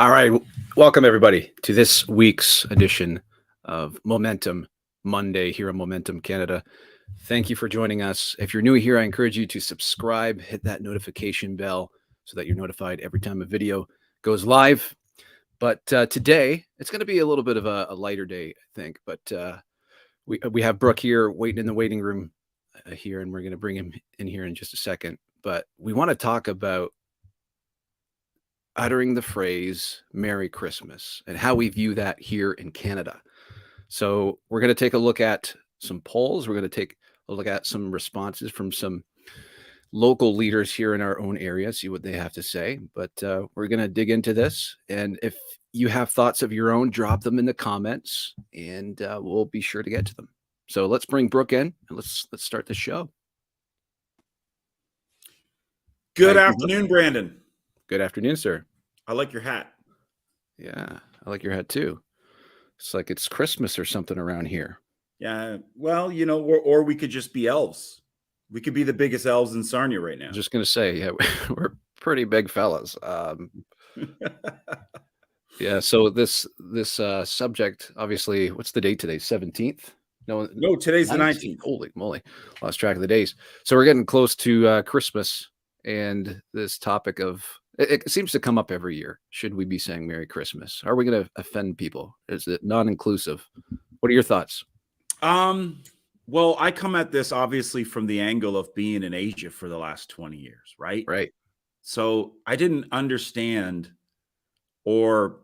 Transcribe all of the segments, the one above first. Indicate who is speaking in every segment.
Speaker 1: All right. Welcome, everybody, to this week's edition of Momentum Monday here on Momentum Canada. Thank you for joining us. If you're new here, I encourage you to subscribe, hit that notification bell so that you're notified every time a video goes live. But today, it's going to be a little bit of a lighter day, I think. But we have Brooke here waiting in the waiting room here, and we're going to bring him in here in just a second. But we want to talk about uttering the phrase Merry Christmas and how we view that here in Canada. So we're going to take a look at some polls. We're going to take a look at some responses from some local leaders here in our own area, see what they have to say. But we're going to dig into this. And if you have thoughts of your own, drop them in the comments and we'll be sure to get to them. So let's bring Brooke in and let's start the show.
Speaker 2: Good afternoon, Brandon.
Speaker 1: Good afternoon, sir.
Speaker 2: I like your hat.
Speaker 1: Yeah, I like your hat too. It's like it's Christmas or something around here.
Speaker 2: Yeah, well, or we could just be elves. We could be the biggest elves in Sarnia right now.
Speaker 1: I'm just going to say, yeah, we're pretty big fellas. Yeah, so this subject, obviously, what's the date today? 17th?
Speaker 2: No, today's the 19th.
Speaker 1: Holy moly, lost track of the days. So we're getting close to Christmas, and this topic of it seems to come up every year. Should we be saying Merry Christmas? Are we going to offend people? Is it non-inclusive? What are your thoughts?
Speaker 2: Well, I come at this obviously from the angle of being in Asia for the last 20 years, right?
Speaker 1: Right.
Speaker 2: So I didn't understand or,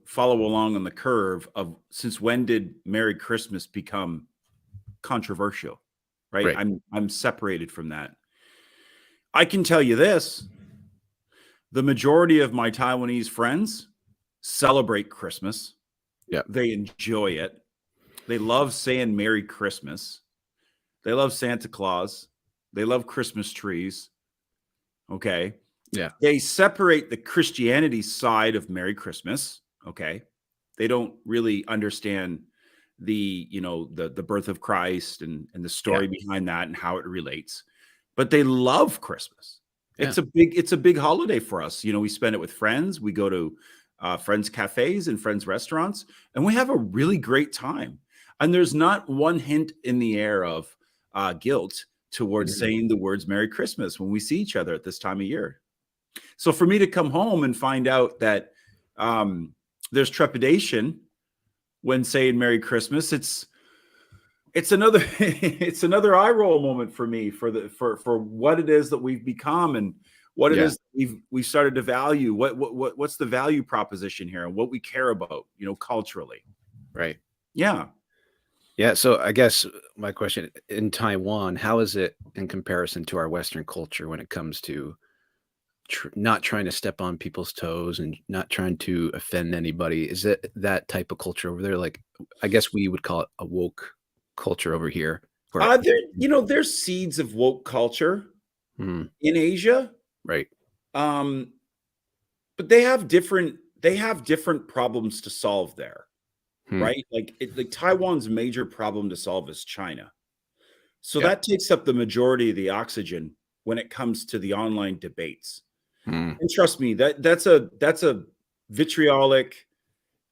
Speaker 2: follow along on the curve of since when did Merry Christmas become controversial, right? I'm separated from that. I can tell you this. The majority of my Taiwanese friends celebrate Christmas.
Speaker 1: Yeah.
Speaker 2: They enjoy it. They love saying Merry Christmas. They love Santa Claus. They love Christmas trees. Okay.
Speaker 1: Yeah.
Speaker 2: They separate the Christianity side of Merry Christmas. Okay. They don't really understand the birth of Christ and the story behind that and how it relates. But they love Christmas. It's a big holiday for us. We spend it with friends. We go to friends' cafes and friends' restaurants, and we have a really great time. And there's not one hint in the air of guilt towards saying the words Merry Christmas when we see each other at this time of year. So for me to come home and find out that there's trepidation when saying Merry Christmas, it's another eye roll moment for me for what it is that we've become and what it is we've started to value. What's the value proposition here and what we care about, culturally.
Speaker 1: Right.
Speaker 2: Yeah.
Speaker 1: Yeah. So I guess my question in Taiwan, how is it in comparison to our Western culture when it comes to not trying to step on people's toes and not trying to offend anybody? Is it that type of culture over there? Like, I guess we would call it a woke culture over here.
Speaker 2: There's seeds of woke culture in Asia,
Speaker 1: right?
Speaker 2: But they have different problems to solve there, right? Like Taiwan's major problem to solve is China, so that takes up the majority of the oxygen when it comes to the online debates. And trust me, that's a vitriolic,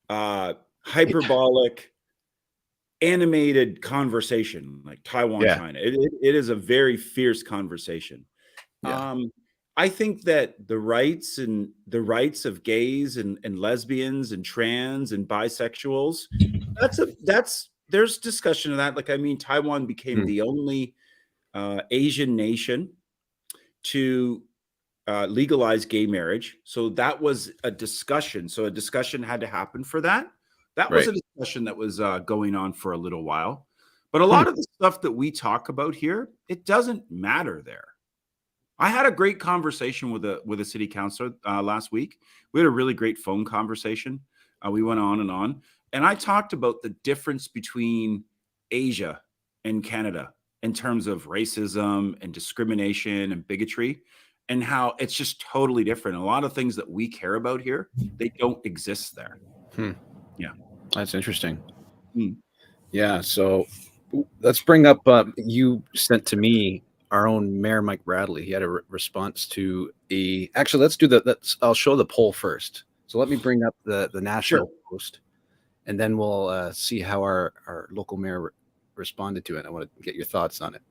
Speaker 2: hyperbolic, animated conversation, like Taiwan, China. It is a very fierce conversation. I think that the rights of gays and lesbians and trans and bisexuals, there's discussion of that. Like, I mean, Taiwan became the only Asian nation to legalize gay marriage. So that was a discussion. So a discussion had to happen for that. That was a discussion that was going on for a little while. But a lot of the stuff that we talk about here, it doesn't matter there. I had a great conversation with a city councilor last week. We had a really great phone conversation. We went on, and I talked about the difference between Asia and Canada in terms of racism and discrimination and bigotry, and how it's just totally different. A lot of things that we care about here, they don't exist there. Yeah.
Speaker 1: That's interesting. Yeah. So let's bring up, you sent to me our own Mayor Mike Bradley. He had a response to actually, I'll show the poll first. So let me bring up the
Speaker 2: Sure.
Speaker 1: National Post, and then we'll see how our local mayor responded to it. I want to get your thoughts on it.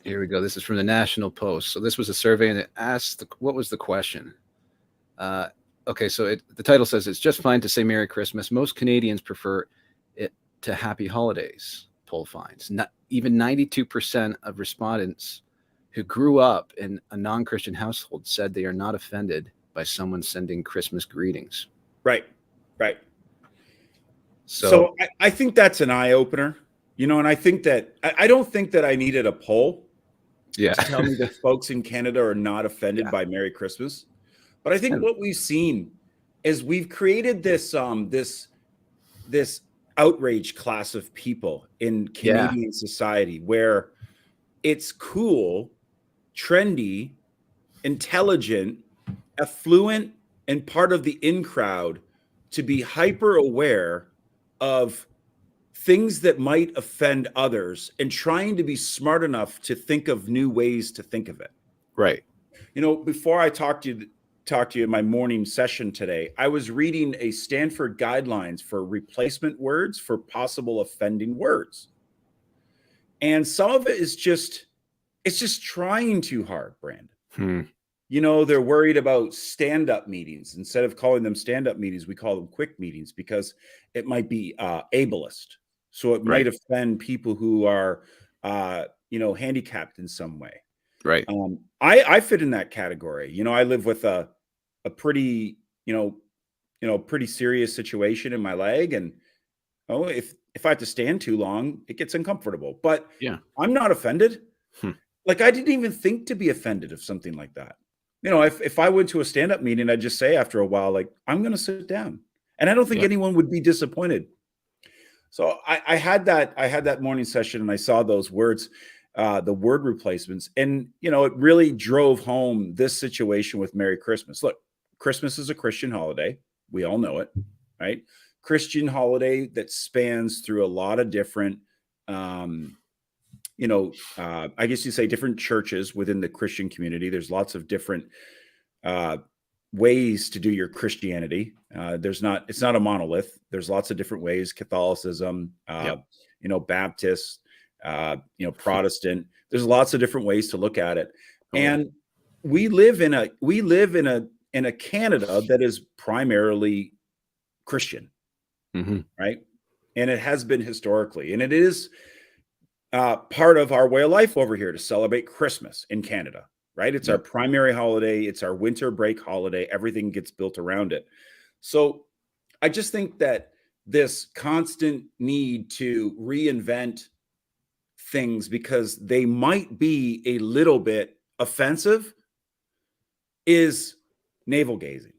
Speaker 1: Here we go. This is from the National Post. So this was a survey, and it asked, what was the question? Okay, so the title says, it's just fine to say Merry Christmas. Most Canadians prefer it to Happy Holidays, poll finds. Even 92% of respondents who grew up in a non-Christian household said they are not offended by someone sending Christmas greetings.
Speaker 2: Right. So I think that's an eye-opener, and I think that I don't think that I needed a poll to tell me that folks in Canada are not offended by Merry Christmas. But I think what we've seen is we've created this this outrage class of people in Canadian society where it's cool, trendy, intelligent, affluent, and part of the in crowd to be hyper aware of things that might offend others and trying to be smart enough to think of new ways to think of it.
Speaker 1: Right.
Speaker 2: Before I talked to you in my morning session today, I was reading a Stanford guidelines for replacement words for possible offending words. And some of it is just trying too hard, Brandon. They're worried about stand-up meetings. Instead of calling them stand-up meetings, we call them quick meetings because it might be ableist. So it might offend people who are, handicapped in some way.
Speaker 1: Right.
Speaker 2: I fit in that category. I live with a pretty, pretty serious situation in my leg. And if I have to stand too long, it gets uncomfortable. But I'm not offended. Like, I didn't even think to be offended of something like that. If I went to a stand-up meeting, I'd just say after a while, like, I'm going to sit down. And I don't think anyone would be disappointed. So I had that morning session and I saw those words, the word replacements. And, it really drove home this situation with Merry Christmas. Look, Christmas is a Christian holiday. We all know it, right? Christian holiday that spans through a lot of different, I guess you say different churches within the Christian community. There's lots of different ways to do your Christianity. It's not a monolith. There's lots of different ways. Catholicism, Baptist, Protestant. There's lots of different ways to look at it. And we live in a Canada that is primarily Christian, right? And it has been historically, and it is part of our way of life over here to celebrate Christmas in Canada, right? It's our primary holiday. It's our winter break holiday. Everything gets built around it. So I just think that this constant need to reinvent things because they might be a little bit offensive is navel gazing.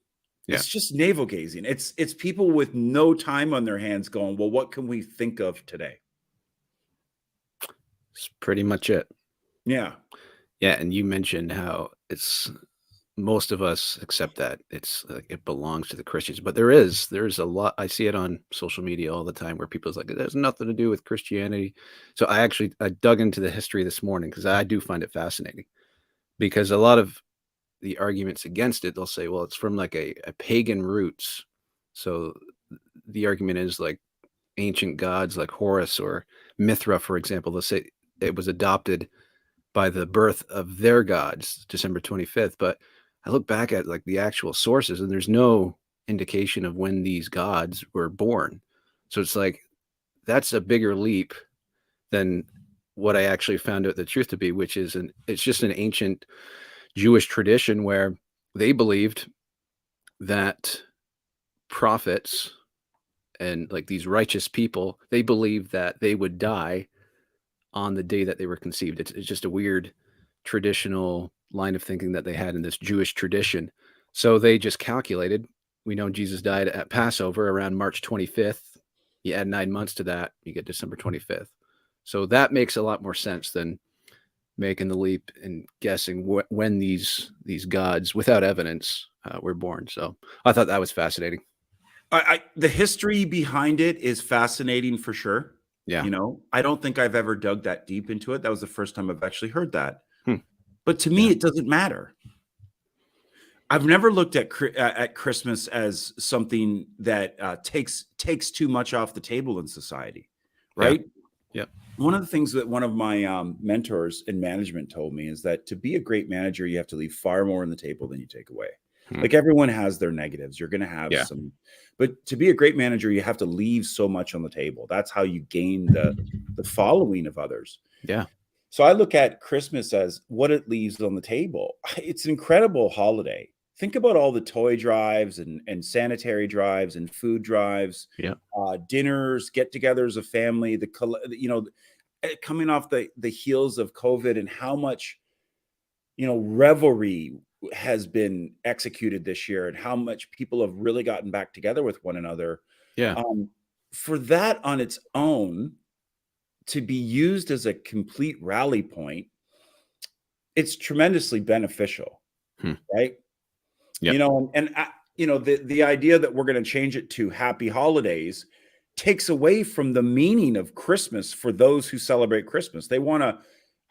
Speaker 2: It's just navel gazing. It's people with no time on their hands going, well, what can we think of today?
Speaker 1: That's pretty much it.
Speaker 2: Yeah.
Speaker 1: Yeah. And you mentioned how it's most of us accept that it's like it belongs to the Christians, but there's a lot. I see it on social media all the time where people's like, it has nothing to do with Christianity. So I dug into the history this morning because I do find it fascinating, because a lot of the arguments against it, they'll say, well, it's from like a pagan roots. So the argument is like ancient gods like Horus or Mithra, for example, they'll say it was adopted by the birth of their gods, December 25th. But I look back at like the actual sources and there's no indication of when these gods were born. So it's like, that's a bigger leap than what I actually found out the truth to be, which is it's just an ancient Jewish tradition where they believed that prophets and like these righteous people, they believed that they would die on the day that they were conceived. It's just a weird traditional line of thinking that they had in this Jewish tradition. So they just calculated, we know Jesus died at Passover around March 25th. You add 9 months to that, you get December 25th. So that makes a lot more sense than making the leap and guessing when these gods without evidence were born. So I thought that was fascinating.
Speaker 2: The history behind it is fascinating for sure.
Speaker 1: Yeah.
Speaker 2: I don't think I've ever dug that deep into it. That was the first time I've actually heard that. But to me, it doesn't matter. I've never looked at Christmas as something that takes too much off the table in society, right?
Speaker 1: Yeah.
Speaker 2: One of the things that one of my mentors in management told me is that to be a great manager, you have to leave far more on the table than you take away. Like everyone has their negatives. You're going to have some, but to be a great manager, you have to leave so much on the table. That's how you gain the following of others.
Speaker 1: Yeah.
Speaker 2: So I look at Christmas as what it leaves on the table. It's an incredible holiday. Think about all the toy drives and sanitary drives and food drives, dinners, get-togethers of family, coming off the heels of COVID and how much, revelry has been executed this year and how much people have really gotten back together with one another.
Speaker 1: Yeah.
Speaker 2: For that on its own to be used as a complete rally point, it's tremendously beneficial, right?
Speaker 1: Yep.
Speaker 2: The idea that we're going to change it to happy holidays takes away from the meaning of Christmas for those who celebrate Christmas. They want to,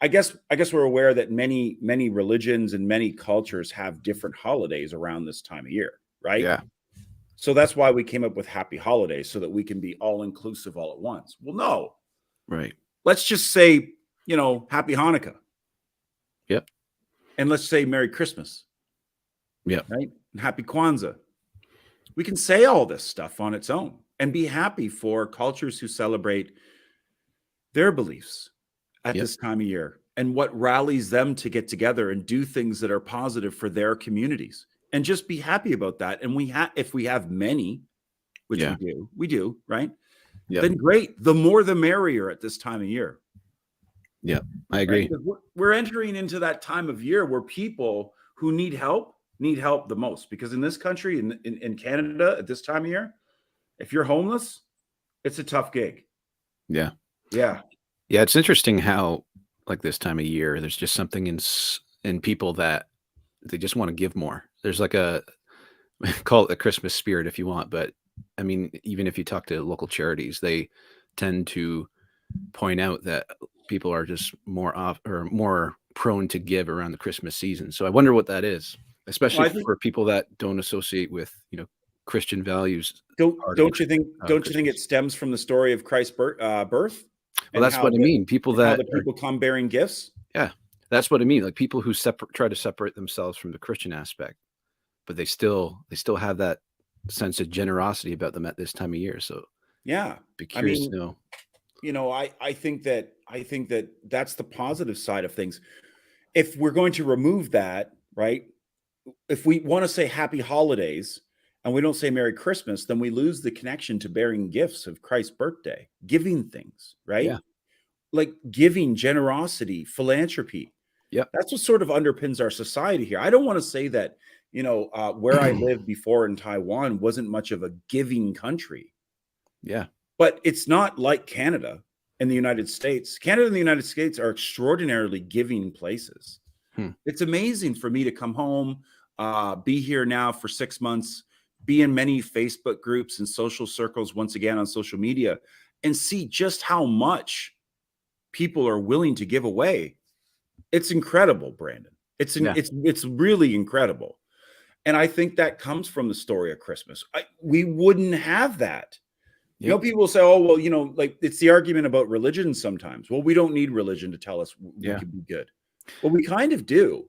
Speaker 2: I guess we're aware that many religions and many cultures have different holidays around this time of year, right?
Speaker 1: Yeah.
Speaker 2: So that's why we came up with happy holidays so that we can be all inclusive all at once. Well, no.
Speaker 1: Right.
Speaker 2: Let's just say, happy Hanukkah.
Speaker 1: Yep.
Speaker 2: And let's say Merry Christmas.
Speaker 1: Yep.
Speaker 2: Right? And happy Kwanzaa. We can say all this stuff on its own and be happy for cultures who celebrate their beliefs at this time of year and what rallies them to get together and do things that are positive for their communities and just be happy about that. And if we have many, which we do, right? Then great. The more the merrier at this time of year.
Speaker 1: Yeah, I agree.
Speaker 2: Right? We're entering into that time of year where people who need help the most, because in this country, in Canada at this time of year, if you're homeless, it's a tough gig.
Speaker 1: Yeah.
Speaker 2: Yeah.
Speaker 1: Yeah. It's interesting how, like this time of year, there's just something in people that they just want to give more. There's like call it the Christmas spirit if you want, but I mean, even if you talk to local charities, they tend to point out that people are just more prone to give around the Christmas season. So I wonder what that is, especially for people that don't associate with, Christian values.
Speaker 2: Don't you think it stems from the story of Christ's birth?
Speaker 1: Well, that's what I mean. People that
Speaker 2: the people come bearing gifts.
Speaker 1: Yeah, that's what I mean. Like people who try to separate themselves from the Christian aspect, but they still have that sense of generosity about them at this time of year. So be curious to know.
Speaker 2: I think that that's the positive side of things. If we're going to remove that, right? If we want to say happy holidays and we don't say Merry Christmas, then we lose the connection to bearing gifts of Christ's birthday, giving things, right?
Speaker 1: Yeah.
Speaker 2: Like giving, generosity, philanthropy.
Speaker 1: Yeah.
Speaker 2: That's what sort of underpins our society here. I don't want to say that, where I lived before in Taiwan wasn't much of a giving country.
Speaker 1: Yeah.
Speaker 2: But it's not like Canada and the United States. Canada and the United States are extraordinarily giving places. It's amazing for me to come home, be here now for 6 months, be in many Facebook groups and social circles, once again on social media, and see just how much people are willing to give away. It's incredible, Brandon. It's really incredible. And I think that comes from the story of Christmas. We wouldn't have that. People will say, oh, well, like it's the argument about religion sometimes. Well, we don't need religion to tell us we can be good. Well, we kind of do.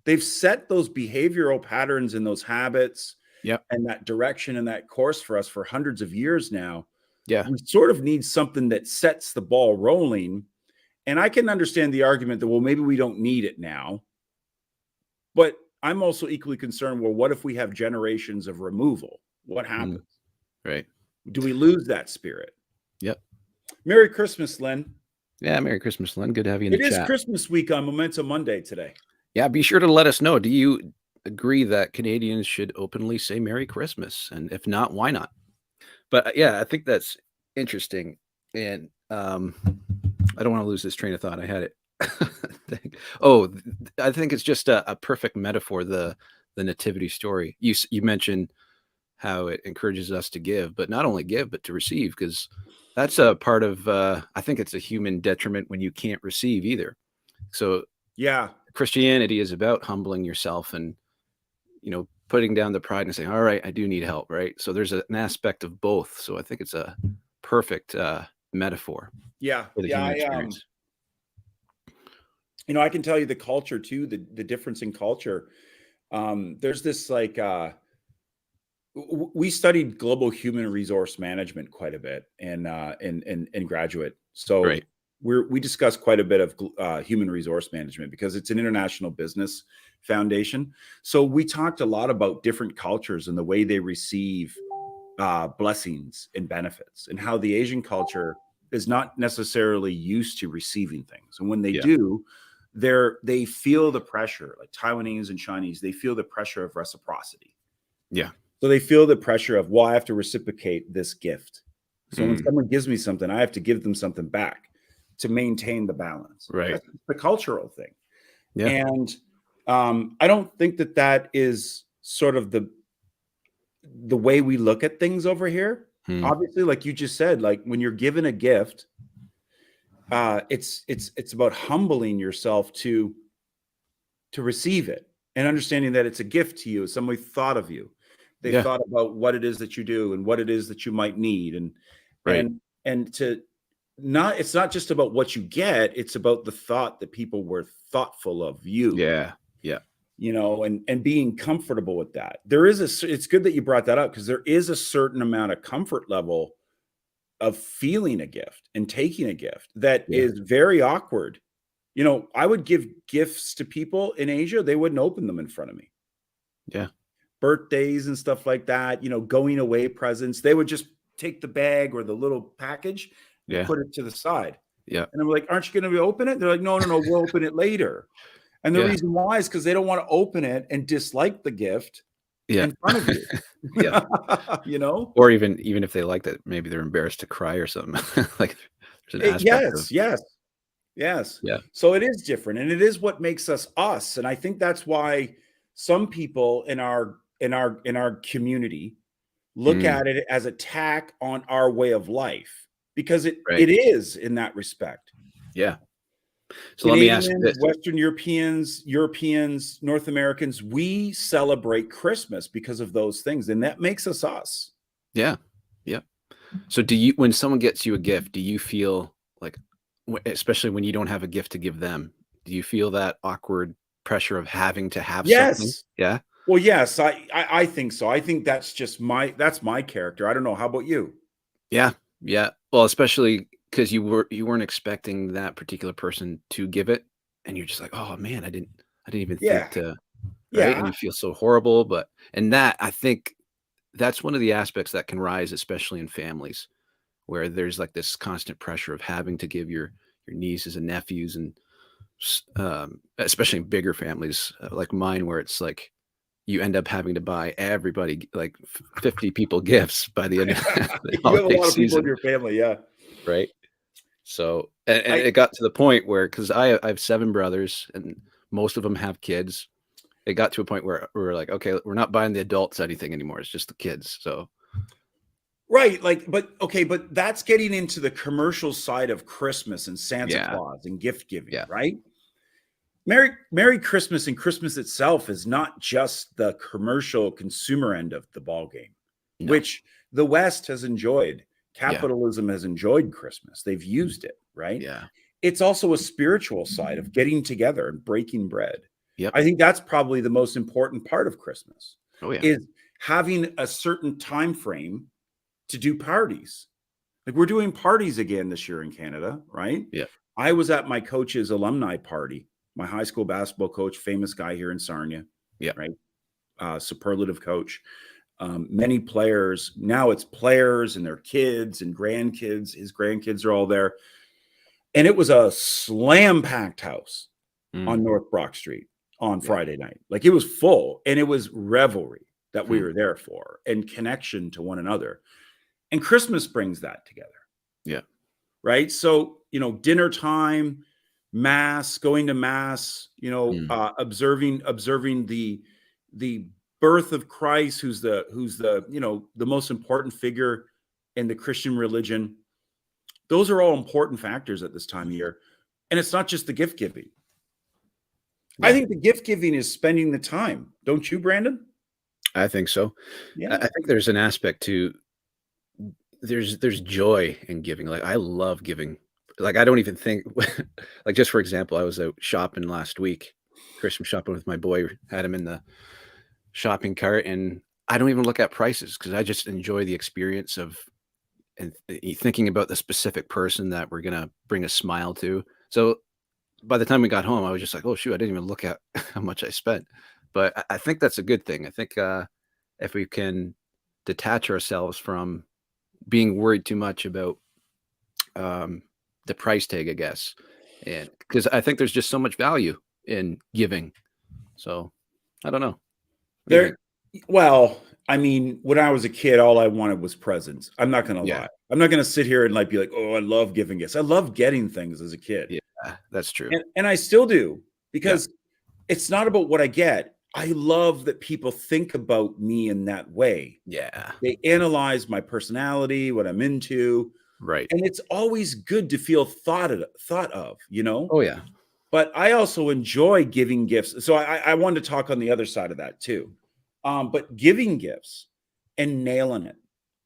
Speaker 2: They've set those behavioral patterns and those habits and that direction and that course for us for hundreds of years now.
Speaker 1: Yeah.
Speaker 2: We sort of need something that sets the ball rolling. And I can understand the argument that, well, maybe we don't need it now. But I'm also equally concerned, well, what if we have generations of removal? What happens?
Speaker 1: Right.
Speaker 2: Do we lose that spirit?
Speaker 1: Yep.
Speaker 2: Merry Christmas, Len.
Speaker 1: Yeah, Merry Christmas, Len. Good to have you in the chat.
Speaker 2: It is Christmas week on Momentum Monday today.
Speaker 1: Yeah, be sure to let us know. Do you agree that Canadians should openly say Merry Christmas? And if not, why not? But I think that's interesting. And I don't want to lose this train of thought. I had it. I think it's just a perfect metaphor, the nativity story. You mentioned how it encourages us to give, but not only give, but to receive, because that's a part of, I think it's a human detriment when you can't receive either. So Christianity is about humbling yourself and, putting down the pride and saying, all right, I do need help. Right. So there's an aspect of both. So I think it's a perfect metaphor
Speaker 2: Yeah.
Speaker 1: for the
Speaker 2: Yeah.
Speaker 1: human experience.
Speaker 2: I can tell you the culture too, the difference in culture. There's this like, we studied global human resource management quite a bit in graduate. So
Speaker 1: Right.
Speaker 2: we discuss quite a bit of human resource management because it's an international business foundation. So we talked a lot about different cultures and the way they receive blessings and benefits, and how the Asian culture is not necessarily used to receiving things. And when they do, they feel the pressure, like Taiwanese and Chinese, they feel the pressure of reciprocity.
Speaker 1: Yeah.
Speaker 2: So they feel the pressure of, well, I have to reciprocate this gift. So when someone gives me something, I have to give them something back to maintain the balance.
Speaker 1: Right.
Speaker 2: That's the cultural thing.
Speaker 1: Yeah.
Speaker 2: And I don't think that is sort of the way we look at things over here. Obviously, like you just said, like when you're given a gift, it's about humbling yourself to receive it and understanding that it's a gift to you. Somebody thought of you. They thought about what it is that you do and what it is that you might need. And to not, it's not just about what you get. It's about the thought that people were thoughtful of you.
Speaker 1: Yeah. Yeah.
Speaker 2: And being comfortable with that. It's good that you brought that up, because there is a certain amount of comfort level of feeling a gift and taking a gift that is very awkward. I would give gifts to people in Asia. They wouldn't open them in front of me.
Speaker 1: Yeah.
Speaker 2: Birthdays and stuff like that, going away presents. They would just take the bag or the little package and put it to the side.
Speaker 1: Yeah.
Speaker 2: And I'm like, aren't you going to open it? They're like, no, we'll open it later. And the reason why is because they don't want to open it and dislike the gift in front of you. Or
Speaker 1: even if they liked it, maybe they're embarrassed to cry or something. Like there's an aspect
Speaker 2: Yes. Yeah. So it is different, and it is what makes us us. And I think that's why some people in our community look at it as attack on our way of life, because it is in that respect.
Speaker 1: Yeah. So
Speaker 2: Canadians,
Speaker 1: let me ask this.
Speaker 2: Western Europeans, North Americans, we celebrate Christmas because of those things, and that makes us us.
Speaker 1: Yeah. Yeah. So when someone gets you a gift, do you feel like, especially when you don't have a gift to give them, do you feel that awkward pressure of having to have something? Yeah.
Speaker 2: Well, yes, I think so. I think that's just that's my character. I don't know. How about you?
Speaker 1: Yeah. Yeah. Well, especially because you weren't expecting that particular person to give it, and you're just like, oh man, I didn't even think to, right? And you feel so horrible. And that, I think that's one of the aspects that can rise, especially in families, where there's like this constant pressure of having to give your nieces and nephews, and especially in bigger families like mine, where it's like you end up having to buy everybody like 50 people gifts by the end of the
Speaker 2: you have a lot of
Speaker 1: season.
Speaker 2: people in your family,
Speaker 1: right. So and it got to the point where, because I have 7 brothers and most of them have kids, it got to a point where we're like, okay, we're not buying the adults anything anymore. It's just the kids. So
Speaker 2: right, but that's getting into the commercial side of Christmas and Santa Claus and gift giving, right? Merry Christmas and Christmas itself is not just the commercial consumer end of the ball game, which the West has enjoyed. Capitalism has enjoyed Christmas. They've used it, right?
Speaker 1: Yeah.
Speaker 2: It's also a spiritual side of getting together and breaking bread.
Speaker 1: Yep.
Speaker 2: I think that's probably the most important part of Christmas.
Speaker 1: Oh yeah.
Speaker 2: Is having a certain time frame to do parties. Like we're doing parties again this year in Canada, right?
Speaker 1: Yeah.
Speaker 2: I was at my coach's alumni party, my high school basketball coach, famous guy here in Sarnia.
Speaker 1: Yeah.
Speaker 2: Right. Superlative coach. Many players. Now it's players and their kids and grandkids. His grandkids are all there. And it was a slam-packed house on North Brock Street on Friday night. Like it was full, and it was revelry that we were there for, and connection to one another. And Christmas brings that together.
Speaker 1: Yeah.
Speaker 2: Right. So, dinner time, mass, going to mass, observing the birth of Christ, who's the most important figure in the Christian religion. Those are all important factors at this time of year. And it's not just the gift giving. I think the gift giving is spending the time. Don't you, Brandon?
Speaker 1: I think so.
Speaker 2: Yeah.
Speaker 1: I think there's an aspect to there's joy in giving. Like, I love giving. Like, I don't even think like, just for example, I was out shopping last week, Christmas shopping with my boy, had him in the shopping cart, and I don't even look at prices because I just enjoy the experience of and thinking about the specific person that we're gonna bring a smile to. So by the time we got home, I was just like, "Oh shoot, I didn't even look at how much I spent." But I think that's a good thing. I think if we can detach ourselves from being worried too much about um, the price tag, I guess, and because I think there's just so much value in giving. So I don't know. What do you think?
Speaker 2: There well, I mean, when I was a kid, all I wanted was presents. I'm not gonna
Speaker 1: Yeah,
Speaker 2: lie. I'm not gonna sit here and, like, be like, "Oh, I love giving gifts." I love getting things as a kid,
Speaker 1: yeah, that's true.
Speaker 2: and I still do
Speaker 1: Yeah,
Speaker 2: because it's not about what I get. I love that people think about me in that way.
Speaker 1: yeah,
Speaker 2: They analyze my personality, what I'm into,
Speaker 1: right.
Speaker 2: and it's always good to feel thought of, you know?
Speaker 1: Oh yeah,
Speaker 2: But I also enjoy giving gifts. So I wanted to talk on the other side of that too. But giving gifts and nailing it,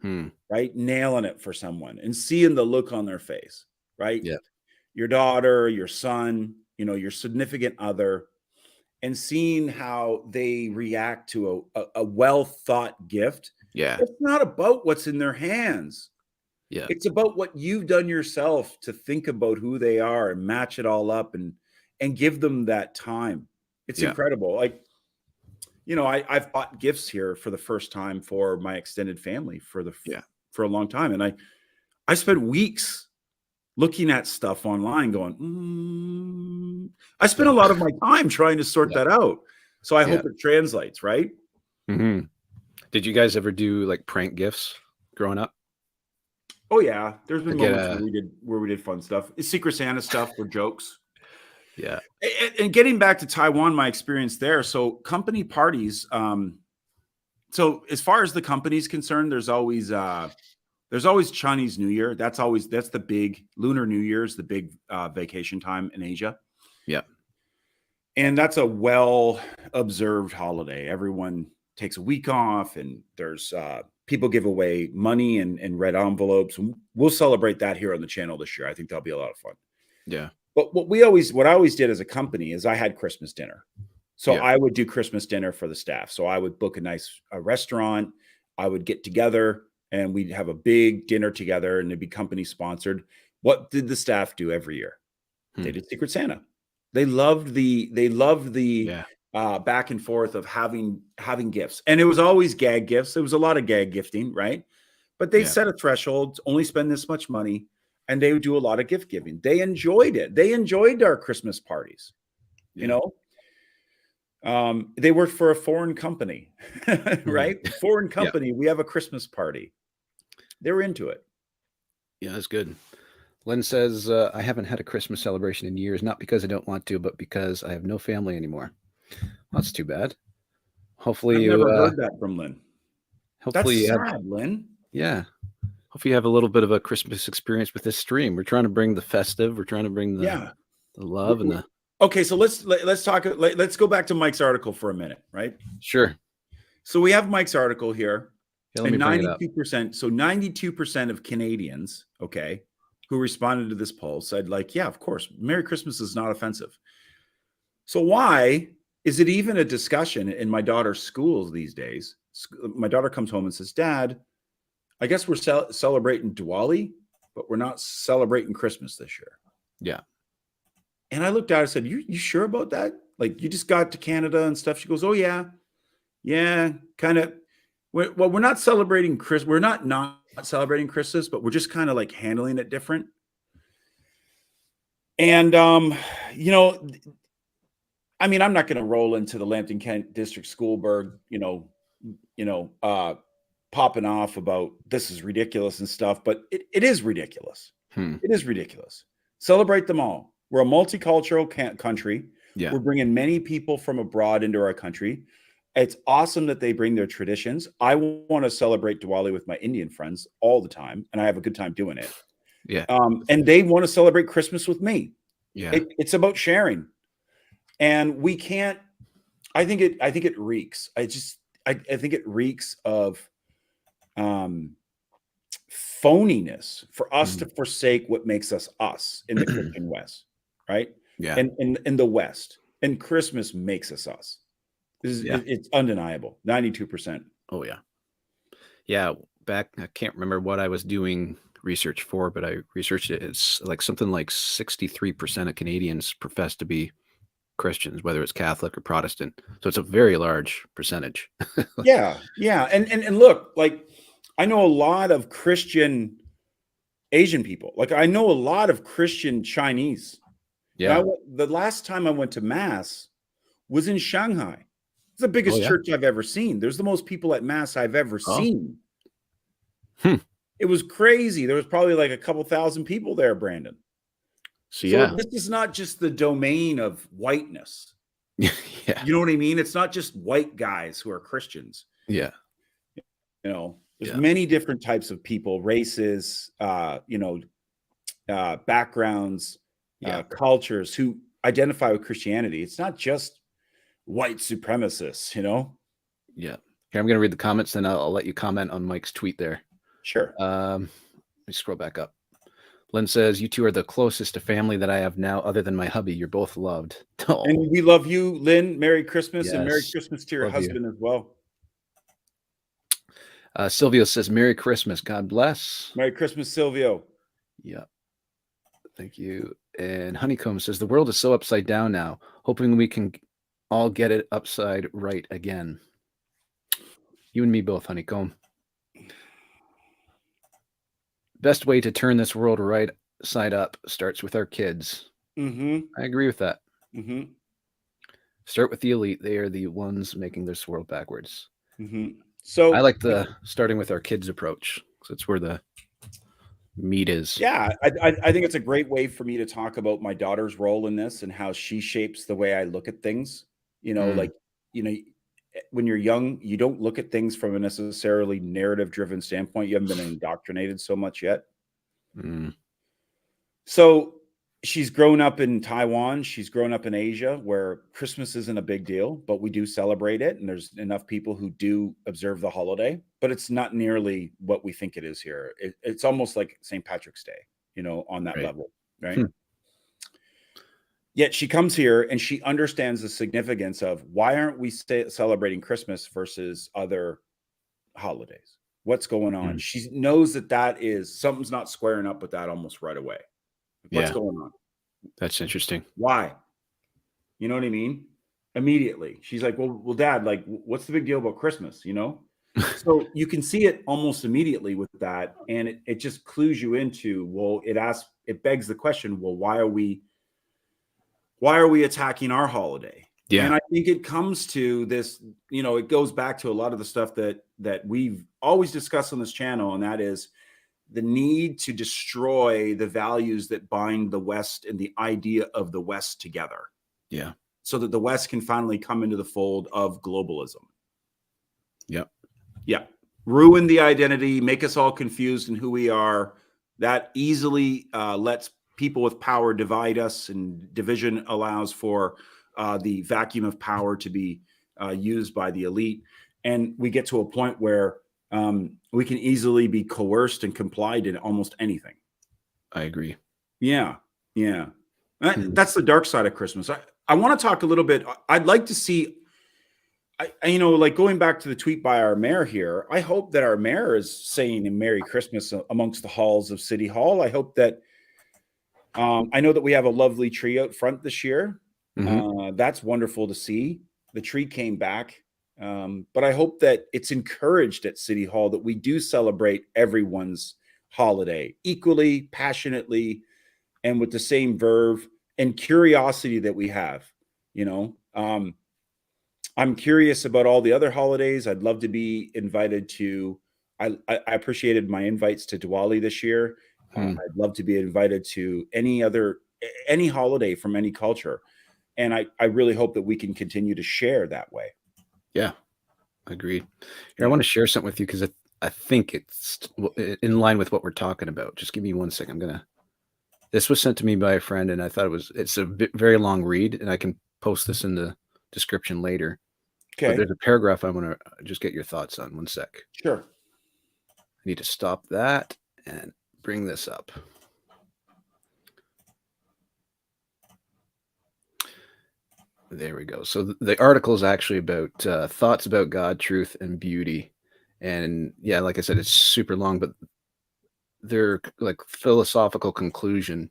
Speaker 1: hmm.
Speaker 2: right? Nailing it for someone and seeing the look on their face, right?
Speaker 1: Yeah,
Speaker 2: Your daughter, your son, your significant other, and seeing how they react to a well thought gift.
Speaker 1: yeah,
Speaker 2: It's not about what's in their hands.
Speaker 1: yeah,
Speaker 2: It's about what you've done yourself to think about who they are and match it all up and give them that time. It's
Speaker 1: yeah,
Speaker 2: incredible. Like, I've bought gifts here for the first time for my extended family
Speaker 1: yeah,
Speaker 2: for a long time. And I spent weeks looking at stuff online going, I spent a
Speaker 1: yeah,
Speaker 2: lot of my time trying to sort
Speaker 1: yeah,
Speaker 2: that out. So I
Speaker 1: yeah.
Speaker 2: hope it translates, right?
Speaker 1: Hmm. Did you guys ever do like prank gifts growing up?
Speaker 2: Oh yeah. There's been
Speaker 1: Like get
Speaker 2: moments
Speaker 1: a
Speaker 2: where we did fun stuff. Secret Santa stuff for jokes.
Speaker 1: yeah,
Speaker 2: And getting back to Taiwan, my experience there. So company parties. So as far as the company's concerned, there's always Chinese New Year. That's the big Lunar New Year's, the big vacation time in Asia,
Speaker 1: yeah,
Speaker 2: and that's a well observed holiday. Everyone takes a week off, and there's people give away money and red envelopes. And we'll celebrate that here on the channel this year. I think that'll be a lot of fun.
Speaker 1: yeah,
Speaker 2: But what I always did as a company is I had Christmas dinner. So
Speaker 1: yeah,
Speaker 2: I would do Christmas dinner for the staff. So I would book a restaurant. I would get together and we'd have a big dinner together and it'd be company sponsored. What did the staff do every year? They
Speaker 1: hmm.
Speaker 2: did Secret Santa. They loved the
Speaker 1: Yeah,
Speaker 2: back and forth of having gifts. And it was always gag gifts. There was a lot of gag gifting, right? But they
Speaker 1: yeah,
Speaker 2: set a threshold, only spend this much money, and they would do a lot of gift giving. They enjoyed it. They enjoyed our Christmas parties, you
Speaker 1: yeah,
Speaker 2: know. They worked for a foreign company,
Speaker 1: mhm,
Speaker 2: right? Foreign
Speaker 1: yeah,
Speaker 2: company. We have a Christmas party. They were into it.
Speaker 1: yeah. That's good. Len says, I haven't had a Christmas celebration in years, not because I don't want to, but because I have no family anymore. That's too bad. Hopefully
Speaker 2: I've
Speaker 1: you,
Speaker 2: never heard that from Lynn.
Speaker 1: hopefully
Speaker 2: That's
Speaker 1: you have,
Speaker 2: sad, Lynn.
Speaker 1: yeah. Hopefully you have a little bit of a Christmas experience with this stream. We're trying to bring the festive. We're trying to bring
Speaker 2: Yeah.
Speaker 1: the love and the
Speaker 2: Okay, so let's talk. Let's go back to Mike's article for a minute, right?
Speaker 1: sure.
Speaker 2: So we have Mike's article here,
Speaker 1: Yeah, let me
Speaker 2: and
Speaker 1: bring it up.
Speaker 2: 92%. So 92% of Canadians, okay, who responded to this poll said, like, yeah, of course, Merry Christmas is not offensive. So why is it even a discussion in my daughter's schools these days? My daughter comes home and says, Dad, I guess we're celebrating Diwali, but we're not celebrating Christmas this year.
Speaker 1: Yeah.
Speaker 2: And I looked at her and said, you sure about that? Like, you just got to Canada and stuff. She goes, oh, yeah. Yeah, kind of. We're not celebrating Christmas. We're not celebrating Christmas, but we're just kind of like handling it different. And, I mean, I'm not going to roll into the Lambton Kent District School Board, popping off about this is ridiculous and stuff, but it is ridiculous.
Speaker 1: Hmm.
Speaker 2: It is ridiculous. Celebrate them all. We're a multicultural country.
Speaker 1: Yeah.
Speaker 2: We're bringing many people from abroad into our country. It's awesome that they bring their traditions. I want to celebrate Diwali with my Indian friends all the time, and I have a good time doing it.
Speaker 1: Yeah.
Speaker 2: And they want to celebrate Christmas with me.
Speaker 1: Yeah.
Speaker 2: It's about sharing. And we can't. I think it reeks. I think it reeks of phoniness for us to forsake what makes us us in the Christian West, right?
Speaker 1: Yeah.
Speaker 2: And in the West, and Christmas makes us us. It's undeniable. 92%.
Speaker 1: Oh yeah. Yeah. Back, I can't remember what I was doing research for, but I researched it. It's like something like 63% of Canadians profess to be Christians, whether it's Catholic or Protestant. So it's a very large percentage.
Speaker 2: Yeah, yeah. And look, like I know a lot of Christian Asian people. Like I know a lot of Christian Chinese.
Speaker 1: Yeah.
Speaker 2: The last time I went to mass was in Shanghai. It's the
Speaker 1: Oh
Speaker 2: biggest
Speaker 1: yeah.
Speaker 2: church I've ever seen. There's the most people at mass I've ever
Speaker 1: Oh.
Speaker 2: seen.
Speaker 1: Hmm.
Speaker 2: It was crazy. There was probably like a couple thousand people there, Brandon.
Speaker 1: So
Speaker 2: So
Speaker 1: yeah.
Speaker 2: this is not just the domain of whiteness.
Speaker 1: Yeah.
Speaker 2: You know what I mean? It's not just white guys who are Christians.
Speaker 1: Yeah.
Speaker 2: You know, there's
Speaker 1: Yeah.
Speaker 2: many different types of people, races, backgrounds, cultures who identify with Christianity. It's not just white supremacists, you know?
Speaker 1: Yeah. Here, I'm going to read the comments, then I'll let you comment on Mike's tweet there.
Speaker 2: Sure.
Speaker 1: Let me scroll back up. Lynn says, "You two are the closest to family that I have now, other than my hubby. You're both loved." Oh,
Speaker 2: And we love you, Lynn. Merry Christmas, and Merry
Speaker 1: yes.
Speaker 2: Christmas to your
Speaker 1: Love you.
Speaker 2: husband as well.
Speaker 1: Silvio says, "Merry Christmas. God bless."
Speaker 2: Merry Christmas, Silvio.
Speaker 1: Yeah. Thank you. And Honeycomb says, "The world is so upside down now. Hoping we can all get it upside right again." You and me both, Honeycomb. Best way to turn this world right side up starts with our kids.
Speaker 2: Mm-hmm.
Speaker 1: I agree with that.
Speaker 2: Mm-hmm.
Speaker 1: Start with the elite. They are the ones making this world backwards.
Speaker 2: Mm-hmm. So
Speaker 1: I like the starting with our kids approach. So it's where the meat is.
Speaker 2: yeah, I think it's a great way for me to talk about my daughter's role in this and how she shapes the way I look at things. You know, like, you know, when you're young, you don't look at things from a necessarily narrative driven standpoint. You haven't been indoctrinated so much yet. So she's grown up in Taiwan. She's grown up in Asia where Christmas isn't a big deal, but we do celebrate it. And there's enough people who do observe the holiday, but it's not nearly what we think it is here. It's almost like St. Patrick's Day, you know, on that level, right? Yet she comes here and she understands the significance of why aren't we celebrating Christmas versus other holidays? What's going on? She knows that is something's not squaring up with that almost right away. What's going on?
Speaker 1: That's interesting.
Speaker 2: Why? You know what I mean? Immediately. She's like, well, Dad, like, what's the big deal about Christmas? You know? So you can see it almost immediately with that. And it just clues you into, well, it begs the question, well, why are we attacking our holiday?
Speaker 1: Yeah.
Speaker 2: And I think it comes to this, you know, it goes back to a lot of the stuff that we've always discussed on this channel. And that is the need to destroy the values that bind the West and the idea of the West together.
Speaker 1: Yeah.
Speaker 2: So that the West can finally come into the fold of globalism.
Speaker 1: Yep.
Speaker 2: Yeah. Ruin the identity, make us all confused in who we are. That easily lets people with power divide us, and division allows for the vacuum of power to be used by the elite. And we get to a point where we can easily be coerced and complied in almost anything.
Speaker 1: I agree.
Speaker 2: Yeah. Yeah. That's the dark side of Christmas. I want to talk a little bit. I'd like to see, you know, like going back to the tweet by our mayor here, I hope that our mayor is saying a Merry Christmas amongst the halls of City Hall. I hope that, I know that we have a lovely tree out front this year. That's wonderful to see. The tree came back. But I hope that it's encouraged at City Hall that we do celebrate everyone's holiday equally, passionately, and with the same verve and curiosity that we have. You know, I'm curious about all the other holidays. I'd love to be invited to. I appreciated my invites to Diwali this year. I'd love to be invited to any holiday from any culture, and I really hope that we can continue to share that way.
Speaker 1: Yeah, agreed. Here, I want to share something with you because I think it's in line with what we're talking about. Just give me 1 second. This was sent to me by a friend, and I thought it's a very long read, and I can post this in the description later. But
Speaker 2: Okay.
Speaker 1: there's a paragraph I want to just get your thoughts on. One sec.
Speaker 2: Sure.
Speaker 1: I need to stop that and bring this up. There we go. So the article is actually about thoughts about God, truth, and beauty. And yeah, like I said, it's super long, but their like philosophical conclusion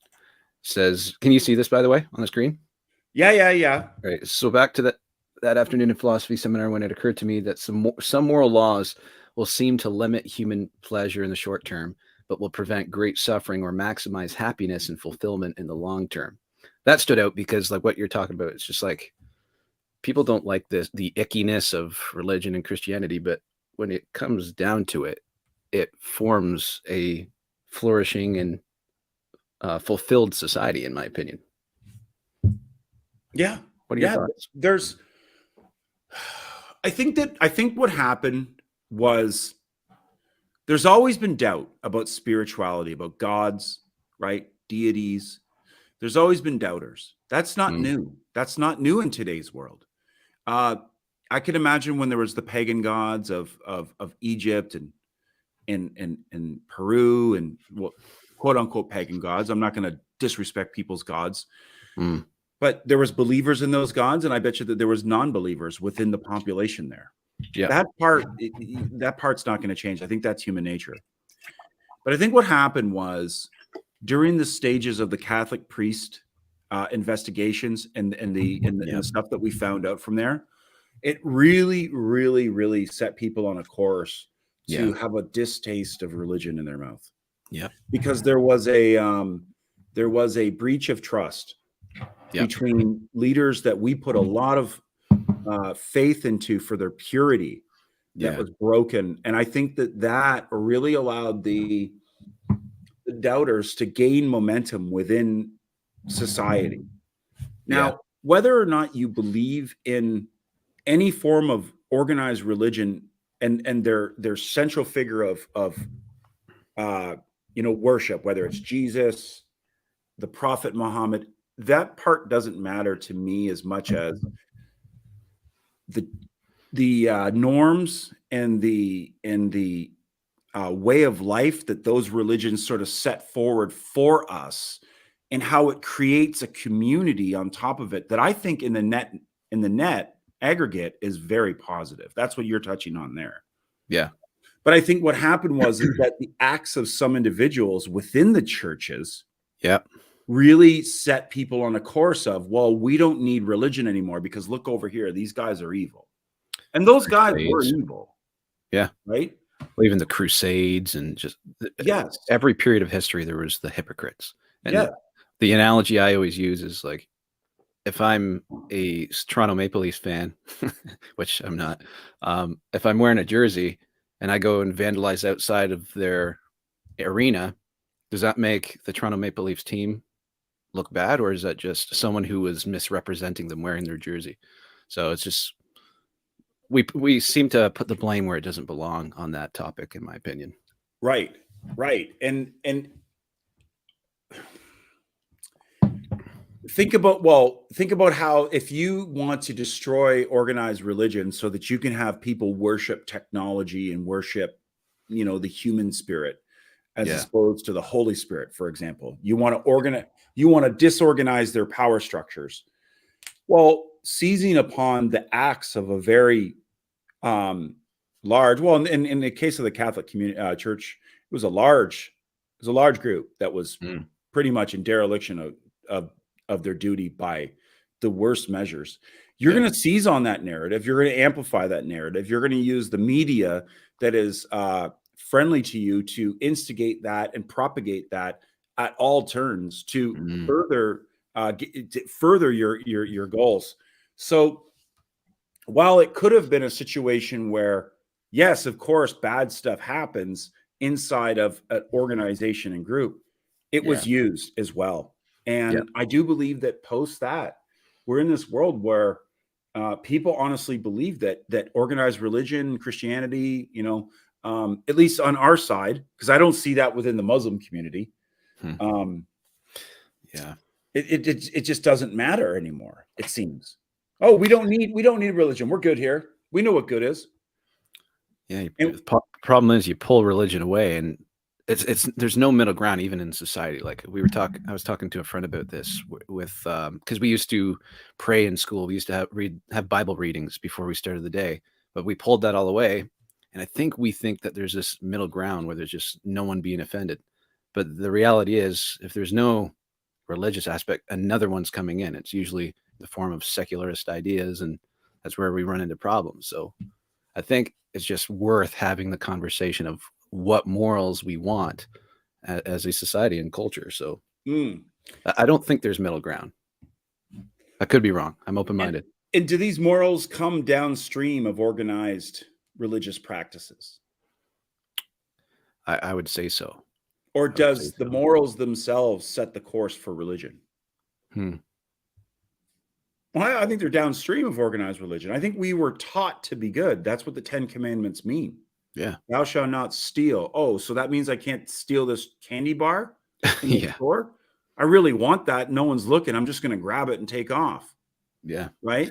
Speaker 1: says, can you see this, by the way, on the screen?
Speaker 2: Yeah.
Speaker 1: All right. So back to that afternoon in philosophy seminar, when it occurred to me that some moral laws will seem to limit human pleasure in the short term, but will prevent great suffering or maximize happiness and fulfillment in the long term. That stood out because, like, what you're talking about, it's just like people don't like the ickiness of religion and Christianity, but when it comes down to it, it forms a flourishing and fulfilled society, in my opinion.
Speaker 2: Yeah.
Speaker 1: What are your thoughts?
Speaker 2: I think what happened was there's always been doubt about spirituality, about gods, right? Deities. There's always been doubters. That's not new. That's not new in today's world. I can imagine when there was the pagan gods of Egypt and Peru and quote unquote pagan gods. I'm not going to disrespect people's gods, but there was believers in those gods, and I bet you that there was non-believers within the population there.
Speaker 1: Yeah,
Speaker 2: that part's not going to change. I think that's human nature. But I think what happened was during the stages of the Catholic priest investigations and the stuff that we found out from there, it really set people on a course to have a distaste of religion in their mouth.
Speaker 1: Yeah,
Speaker 2: because there was a breach of trust between leaders that we put a lot of faith into for their purity that was broken. And I think that really allowed the doubters to gain momentum within society. Now, whether or not you believe in any form of organized religion and their central figure of worship, whether it's Jesus, the Prophet Muhammad, that part doesn't matter to me as much as the norms and the way of life that those religions sort of set forward for us, and how it creates a community on top of it that I think in the net aggregate is very positive. That's what you're touching on there.
Speaker 1: Yeah.
Speaker 2: But I think what happened was that the acts of some individuals within the churches really set people on a course of, well, we don't need religion anymore because look over here, these guys are evil. And those guys were evil.
Speaker 1: Yeah.
Speaker 2: Right?
Speaker 1: Well, even the Crusades and just every period of history, there was the hypocrites. And the analogy I always use is like, if I'm a Toronto Maple Leafs fan, which I'm not, if I'm wearing a jersey and I go and vandalize outside of their arena, does that make the Toronto Maple Leafs team look bad, or is that just someone who was misrepresenting them wearing their jersey? So it's just we seem to put the blame where it doesn't belong on that topic, in my opinion.
Speaker 2: Right. And think about how if you want to destroy organized religion so that you can have people worship technology and worship, the human spirit as opposed to the Holy Spirit, for example, you want to disorganize their power structures. Well, seizing upon the acts of a very large, in the case of the Catholic community church, it was a large group that was pretty much in dereliction of their duty by the worst measures. You're going to seize on that narrative. You're going to amplify that narrative. You're going to use the media that is friendly to you to instigate that and propagate that at all turns to further your goals. So while it could have been a situation where, yes, of course, bad stuff happens inside of an organization and group, it was used as well. And I do believe that post that, we're in this world where people honestly believe that organized religion, Christianity, at least on our side, because I don't see that within the Muslim community. It just doesn't matter anymore, it seems. Oh, we don't need religion. We're good here. We know what good is.
Speaker 1: Yeah, the problem is you pull religion away, and it's there's no middle ground even in society. Like I was talking to a friend about this with because we used to pray in school. We used to have Bible readings before we started the day, but we pulled that all away. And I think we think that there's this middle ground where there's just no one being offended. But the reality is, if there's no religious aspect, another one's coming in. It's usually the form of secularist ideas, and that's where we run into problems. So I think it's just worth having the conversation of what morals we want as a society and culture. So I don't think there's middle ground. I could be wrong. I'm open-minded.
Speaker 2: And do these morals come downstream of organized religious practices?
Speaker 1: I would say so.
Speaker 2: Or does the morals themselves set the course for religion? Well, I think they're downstream of organized religion. I think we were taught to be good. That's what the 10 Commandments mean.
Speaker 1: Yeah.
Speaker 2: Thou shalt not steal. Oh, so that means I can't steal this candy bar in the store? I really want that. No one's looking. I'm just going to grab it and take off.
Speaker 1: Yeah.
Speaker 2: Right?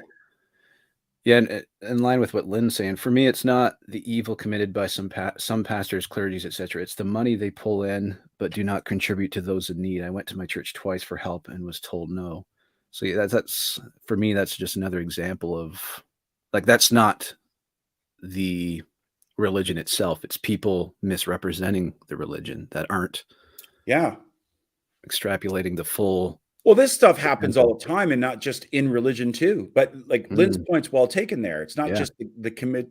Speaker 1: Yeah, and in line with what Lynn's saying, for me, it's not the evil committed by some pastors, clergies, etc. It's the money they pull in, but do not contribute to those in need. I went to my church twice for help and was told no. So yeah, that's for me. That's just another example of, like, that's not the religion itself. It's people misrepresenting the religion that aren't.
Speaker 2: Yeah.
Speaker 1: Extrapolating the full.
Speaker 2: Well, this stuff happens all the time, and not just in religion too. But like Lynn's point's well taken there. It's not just the commit.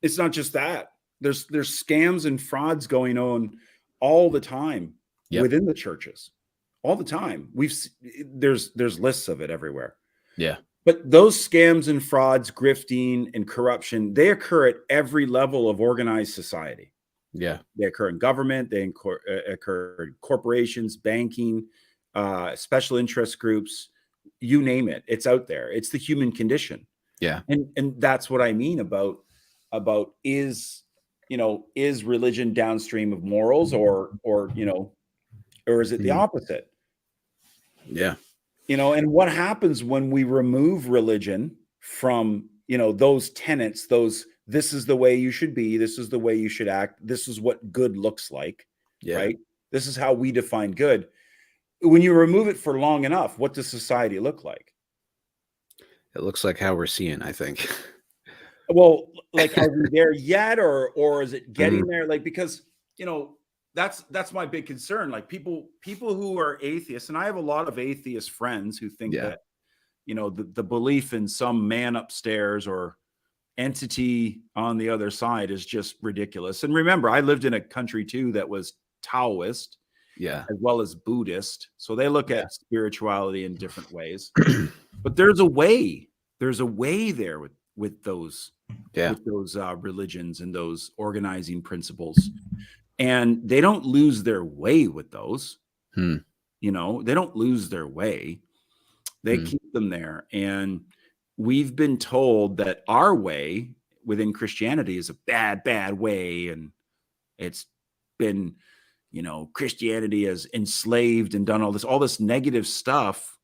Speaker 2: It's not just that. There's scams and frauds going on all the time within the churches, all the time. There's lists of it everywhere.
Speaker 1: Yeah.
Speaker 2: But those scams and frauds, grifting and corruption, they occur at every level of organized society.
Speaker 1: Yeah.
Speaker 2: They occur in government. They occur in corporations, banking, special interest groups, you name it. It's out there. It's the human condition.
Speaker 1: Yeah.
Speaker 2: And that's what I mean about is religion downstream of morals or is it the opposite?
Speaker 1: Yeah.
Speaker 2: And what happens when we remove religion from, those tenets, this is the way you should be, this is the way you should act, this is what good looks like, right? This is how we define good. When you remove it for long enough, what does society look like?
Speaker 1: It looks like how we're seeing, I think.
Speaker 2: Well, like, are we there yet, or is it getting there? Like, because, that's my big concern. Like people who are atheists, and I have a lot of atheist friends who think that, the belief in some man upstairs or entity on the other side is just ridiculous. And remember, I lived in a country too that was Taoist, as well as Buddhist. So they look at spirituality in different ways. But there's a way there with those religions and those organizing principles. And they don't lose their way with those. They don't lose their way. They keep them there. And we've been told that our way within Christianity is a bad way. And it's been, Christianity has enslaved and done all this negative stuff.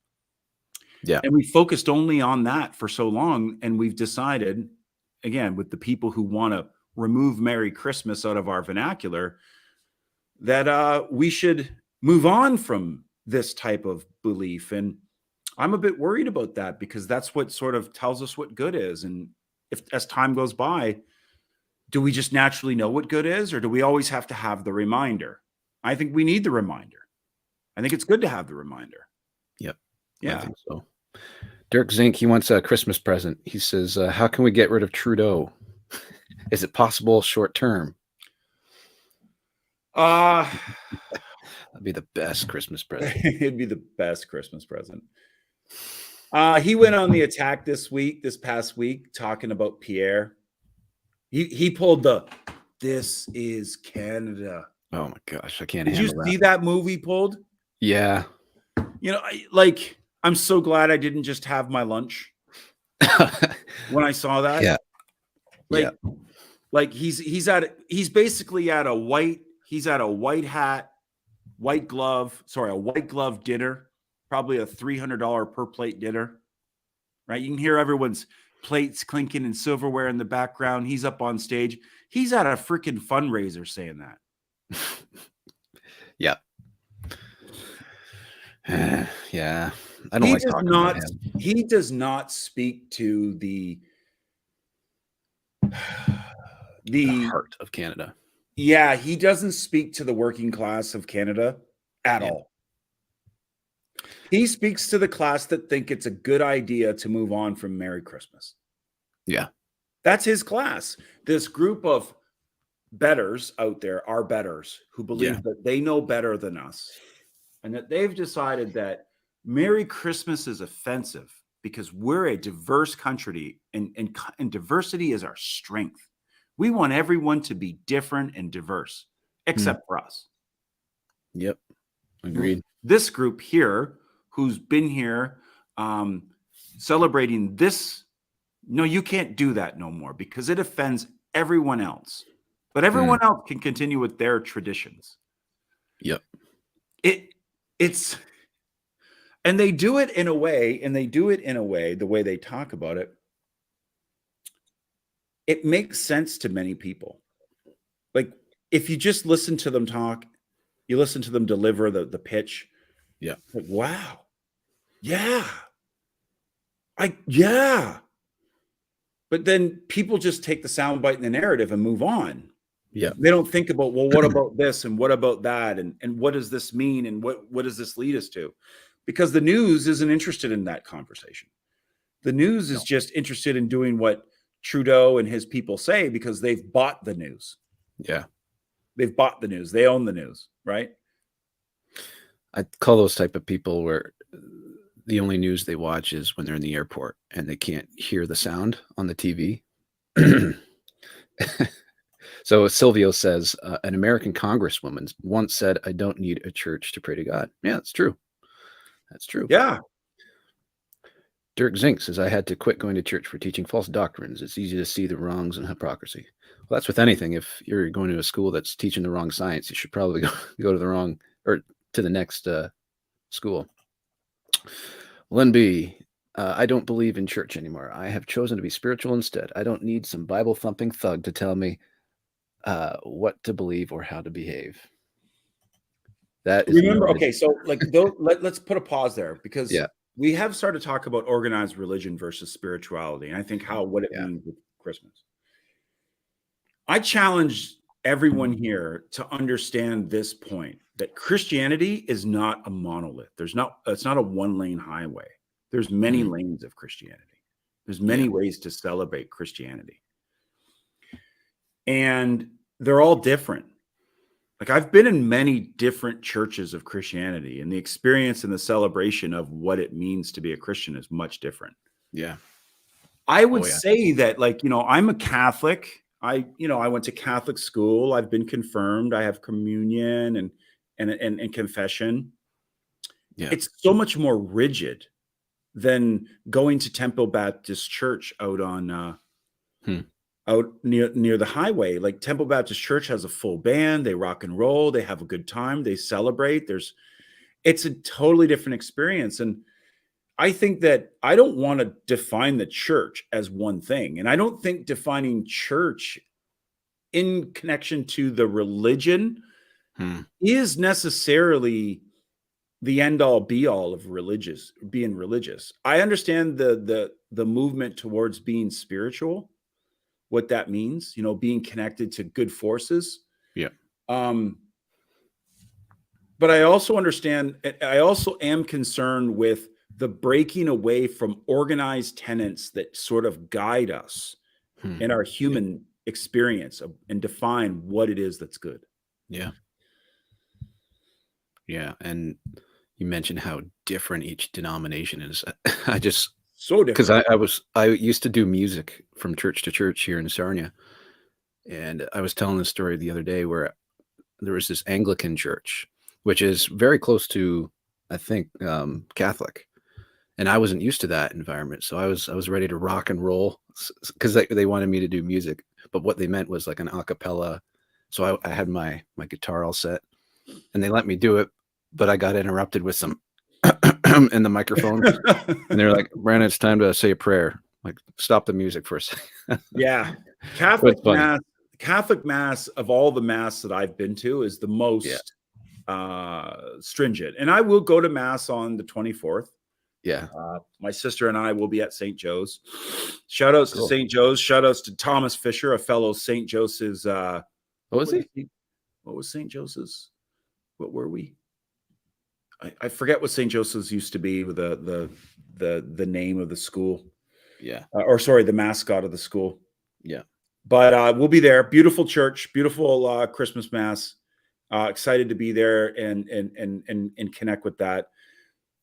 Speaker 2: Yeah. And we focused only on that for so long. And we've decided, again, with the people who want to remove Merry Christmas out of our vernacular, that we should move on from this type of belief. And I'm a bit worried about that, because that's what sort of tells us what good is. And if, as time goes by, do we just naturally know what good is, or do we always have to have the reminder? I think we need the reminder. I think it's good to have the reminder.
Speaker 1: Yep. Yeah. I think so. Dirk Zink, he wants a Christmas present. He says, how can we get rid of Trudeau? Is it possible short term? That'd be the best Christmas present.
Speaker 2: It'd be the best Christmas present. He went on the attack this past week, talking about Pierre. He pulled "This is Canada."
Speaker 1: Oh my gosh, I can't.
Speaker 2: Did you see that movie pulled?
Speaker 1: Yeah.
Speaker 2: I'm so glad I didn't just have my lunch when I saw that.
Speaker 1: Yeah.
Speaker 2: Like he's basically at a white hat, white glove dinner, probably a $300 per plate dinner, right? You can hear everyone's plates clinking and silverware in the background. He's up on stage. He's at a freaking fundraiser saying that.
Speaker 1: Yeah. Yeah. I don't like talking about him.
Speaker 2: He does not speak to the
Speaker 1: heart of Canada.
Speaker 2: Yeah, he doesn't speak to the working class of Canada at all. He speaks to the class that think it's a good idea to move on from Merry Christmas.
Speaker 1: Yeah.
Speaker 2: That's his class. This group of betters out there are betters who believe that they know better than us and that they've decided that Merry Christmas is offensive because we're a diverse country and diversity is our strength. We want everyone to be different and diverse, except for us.
Speaker 1: Yep. Agreed.
Speaker 2: This group here, who's been here celebrating this, no, you can't do that no more because it offends everyone else. But everyone else can continue with their traditions.
Speaker 1: Yep.
Speaker 2: It's and they do it in a way, the way they talk about it, it makes sense to many people. Like if you just listen to them talk, you listen to them deliver the pitch.
Speaker 1: Yeah.
Speaker 2: Like, wow. Yeah. Yeah. But then people just take the soundbite and the narrative and move on.
Speaker 1: Yeah.
Speaker 2: They don't think about, well, what about this and what about that? And what does this mean? And what does this lead us to? Because the news isn't interested in that conversation. The news is just interested in doing what Trudeau and his people say because they've bought the news.
Speaker 1: Yeah.
Speaker 2: They've bought the news. They own the news, right?
Speaker 1: I call those type of people where the only news they watch is when they're in the airport and they can't hear the sound on the TV. So Silvio says, an American congresswoman once said, "I don't need a church to pray to God." Yeah, that's true. That's true.
Speaker 2: Yeah.
Speaker 1: Dirk Zink says, "I had to quit going to church for teaching false doctrines. It's easy to see the wrongs and hypocrisy." Well, that's with anything. If you're going to a school that's teaching the wrong science, you should probably go to the wrong or to the next school. Len B, I don't believe in church anymore. I have chosen to be spiritual instead. I don't need some Bible thumping thug to tell me what to believe or how to behave. That is
Speaker 2: okay, so like let's put a pause there because we have started to talk about organized religion versus spirituality, and I think what it means with Christmas. I challenge everyone here to understand this point that Christianity is not a monolith. It's not a one-lane highway. There's many lanes of Christianity. There's many ways to celebrate Christianity. And they're all different. Like I've been in many different churches of Christianity, and the experience and the celebration of what it means to be a Christian is much different.
Speaker 1: Yeah.
Speaker 2: I would say that, like, I'm a Catholic. I went to Catholic school. I've been confirmed. I have communion and confession. Yeah. It's so much more rigid than going to Temple Baptist Church out on out near the highway. Like Temple Baptist Church has a full band. They rock and roll. They have a good time. They celebrate. It's a totally different experience. And I think that I don't want to define the church as one thing. And I don't think defining church in connection to the religion is necessarily the end all be all of being religious. I understand the movement towards being spiritual, what that means, being connected to good forces.
Speaker 1: Yeah.
Speaker 2: But I also am concerned with the breaking away from organized tenets that sort of guide us in our human experience and define what it is that's good.
Speaker 1: Yeah. Yeah. And you mentioned how different each denomination is. I just
Speaker 2: so different
Speaker 1: because I used to do music from church to church here in Sarnia, and I was telling this story the other day where there was this Anglican church, which is very close to, I think, Catholic, and I wasn't used to that environment, so I was ready to rock and roll because they wanted me to do music, but what they meant was like an a cappella. So I had my guitar all set, and they let me do it. But I got interrupted with some and the microphone, and they're like, "Brandon, it's time to say a prayer." Like, stop the music for a second.
Speaker 2: Yeah.
Speaker 1: It's funny.
Speaker 2: Catholic Mass of all the Mass that I've been to is the most stringent. And I will go to Mass on the 24th.
Speaker 1: Yeah.
Speaker 2: My sister and I will be at St. Joe's. Shout outs to St. Joe's. Shout outs to Thomas Fisher, a fellow St. Joseph's.
Speaker 1: What was he?
Speaker 2: What was St. Joseph's? What were we? I forget what St. Joseph's used to be with the name of the school.
Speaker 1: Yeah.
Speaker 2: Or sorry, the mascot of the school.
Speaker 1: Yeah.
Speaker 2: But we'll be there. Beautiful church, beautiful Christmas Mass. Excited to be there and connect with that.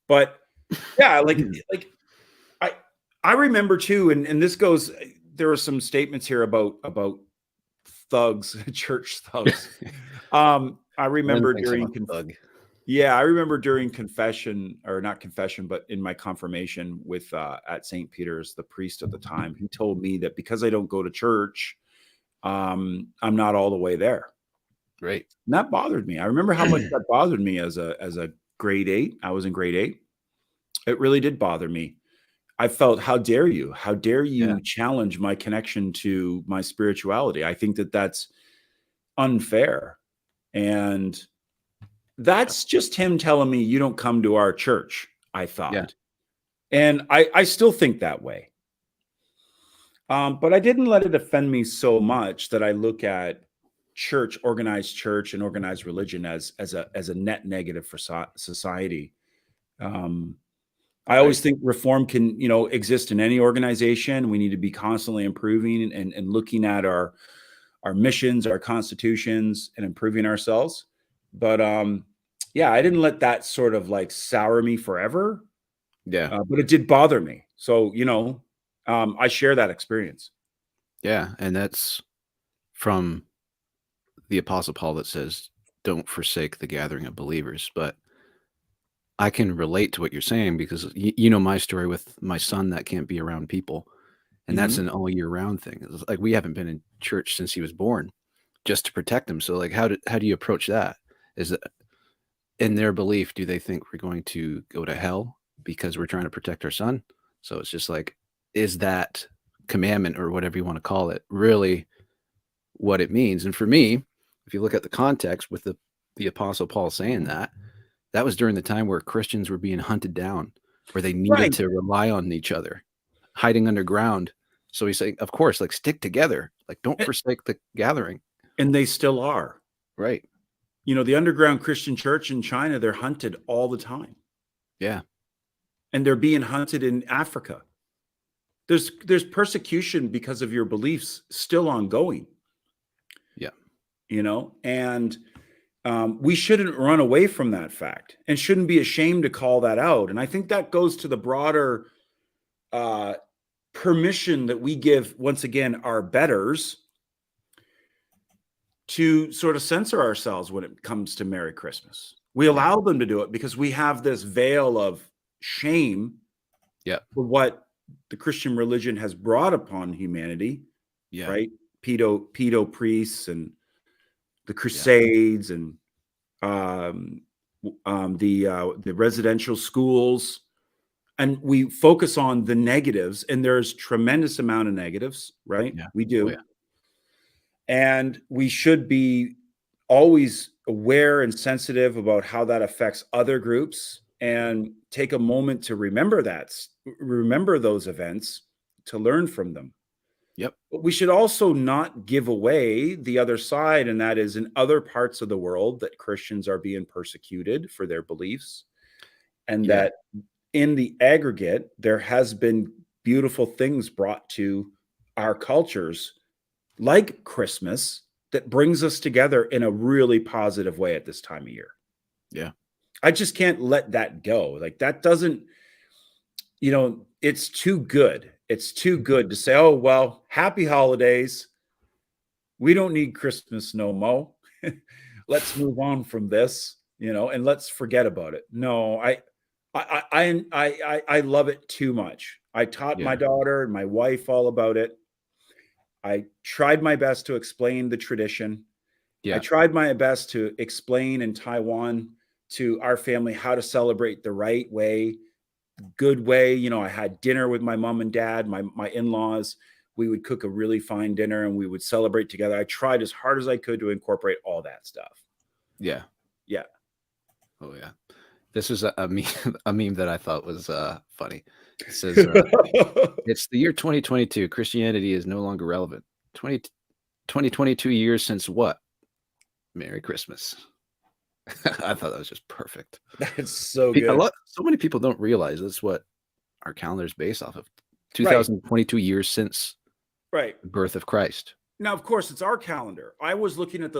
Speaker 2: But yeah, like I remember too, and this goes. There are some statements here about thugs, church thugs. I remember during confession, or not confession, but in my confirmation with at St. Peter's, the priest at the time, he told me that because I don't go to church, I'm not all the way there.
Speaker 1: Right.
Speaker 2: And that bothered me. I remember how much that bothered me as a grade 8. I was in grade 8. It really did bother me. I felt, how dare you? How dare you challenge my connection to my spirituality? I think that that's unfair. And that's just him telling me, you don't come to our church, I thought.
Speaker 1: Yeah.
Speaker 2: And I still think that way. But I didn't let it offend me so much that I look at organized church and organized religion as a net negative for society. I always think reform can, exist in any organization. We need to be constantly improving and looking at our missions, our constitutions, and improving ourselves. But yeah, I didn't let that sort of like sour me forever.
Speaker 1: Yeah.
Speaker 2: But it did bother me. So, I share that experience.
Speaker 1: Yeah. And that's from the Apostle Paul that says, don't forsake the gathering of believers. But I can relate to what you're saying, because you know my story with my son that can't be around people. And that's an all year round thing. It's like, we haven't been in church since he was born, just to protect him. So like, how do you approach that? Is it in their belief, do they think we're going to go to hell because we're trying to protect our son? So it's just like, is that commandment, or whatever you want to call it, really what it means? And for me, if you look at the context with the Apostle Paul saying that was during the time where Christians were being hunted down, where they needed to rely on each other, hiding underground. So he's saying, of course, like, stick together, like, don't forsake the gathering.
Speaker 2: And they still are.
Speaker 1: Right.
Speaker 2: The underground Christian church in China, they're hunted all the time.
Speaker 1: Yeah.
Speaker 2: And they're being hunted in Africa. There's persecution because of your beliefs still ongoing.
Speaker 1: Yeah.
Speaker 2: And we shouldn't run away from that fact and shouldn't be ashamed to call that out. And I think that goes to the broader permission that we give, once again, our betters, to sort of censor ourselves when it comes to Merry Christmas. We allow them to do it because we have this veil of shame for what the Christian religion has brought upon humanity. Yeah. Right. Pedo priests and the Crusades and the residential schools. And we focus on the negatives, and there's tremendous amount of negatives, right? Yeah. We do. Oh, yeah. And we should be always aware and sensitive about how that affects other groups, and take a moment to remember those events, to learn from them. Yep. But we should also not give away the other side, and that is, in other parts of the world, that Christians are being persecuted for their beliefs, and that in the aggregate, there has been beautiful things brought to our cultures, like Christmas, that brings us together in a really positive way at this time of year. Yeah. I just can't let that go. Like, that doesn't, it's too good. It's too good to say, oh, well, happy holidays. We don't need Christmas no mo. Let's move on from this, and let's forget about it. No, I love it too much. I taught my daughter and my wife all about it. I tried my best to explain the tradition. Yeah. I tried my best to explain in Taiwan to our family how to celebrate the right way, good way. You know, I had dinner with my mom and dad, my in-laws. We would cook a really fine dinner and we would celebrate together. I tried as hard as I could to incorporate all that stuff.
Speaker 1: Yeah.
Speaker 2: Yeah.
Speaker 1: Oh yeah. This is a meme, a meme that I thought was funny. It says, "It's the year 2022. Christianity is no longer relevant. 2022 years since what? Merry Christmas." I thought that was just perfect.
Speaker 2: That's so good.
Speaker 1: So many people don't realize that's what our calendar is based off of.
Speaker 2: Right.
Speaker 1: 2022 years since
Speaker 2: Right.
Speaker 1: the birth of Christ.
Speaker 2: Now, of course, it's our calendar. I was looking at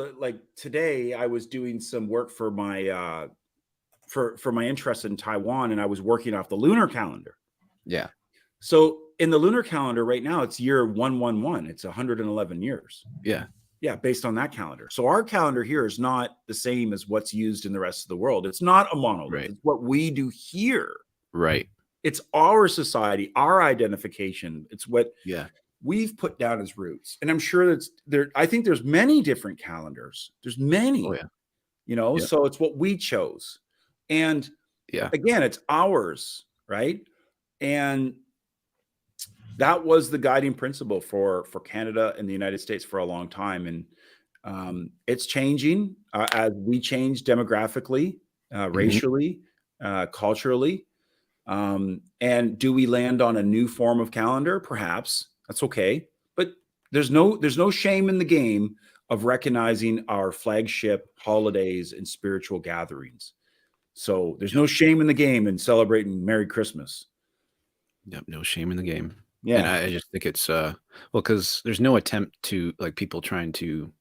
Speaker 2: today I was doing some work for my for my interest in Taiwan, and I was working off the lunar calendar.
Speaker 1: Yeah.
Speaker 2: So in the lunar calendar right now, it's year 111. It's 111 years.
Speaker 1: Yeah.
Speaker 2: Yeah, based on that calendar. So our calendar here is not the same as what's used in the rest of the world. It's not a monolith.
Speaker 1: Right.
Speaker 2: It's what we do here.
Speaker 1: Right.
Speaker 2: It's our society, our identification. It's what we've put down as roots. And I'm sure that's there. I think there's many different calendars. There's many,
Speaker 1: Oh, yeah.
Speaker 2: you know, so it's what we chose. And again, it's ours, right? And that was the guiding principle for Canada and the United States for a long time. And it's changing as we change demographically, racially, culturally. And do we land on a new form of calendar? Perhaps. That's okay. But there's no shame in the game of recognizing our flagship holidays and spiritual gatherings. So there's no shame in the game in celebrating Merry Christmas.
Speaker 1: Yep, no shame in the game.
Speaker 2: Yeah.
Speaker 1: And I just think it's well, because there's no attempt to like people trying to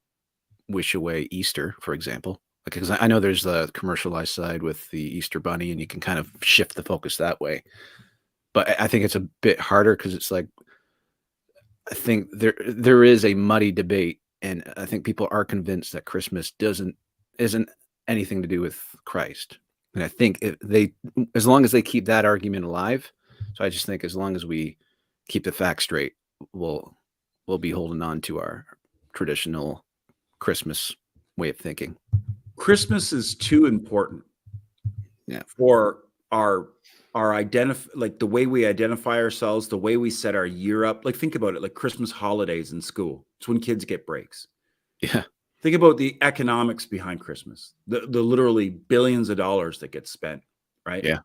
Speaker 1: wish away Easter, for example. Because I know there's the commercialized side with the Easter bunny, and you can kind of shift the focus that way. But I think it's a bit harder because it's like I think there is a muddy debate, and I think people are convinced that Christmas isn't anything to do with Christ. And I think as long as they keep that argument alive, so I just think as long as we keep the facts straight, we'll be holding on to our traditional Christmas way of thinking.
Speaker 2: Christmas is too important for our like the way we identify ourselves, the way we set our year up. Like think about it, like Christmas holidays in school. It's when kids get breaks.
Speaker 1: Yeah.
Speaker 2: Think about the economics behind Christmas, the literally billions of dollars that get spent, right?
Speaker 1: Yeah.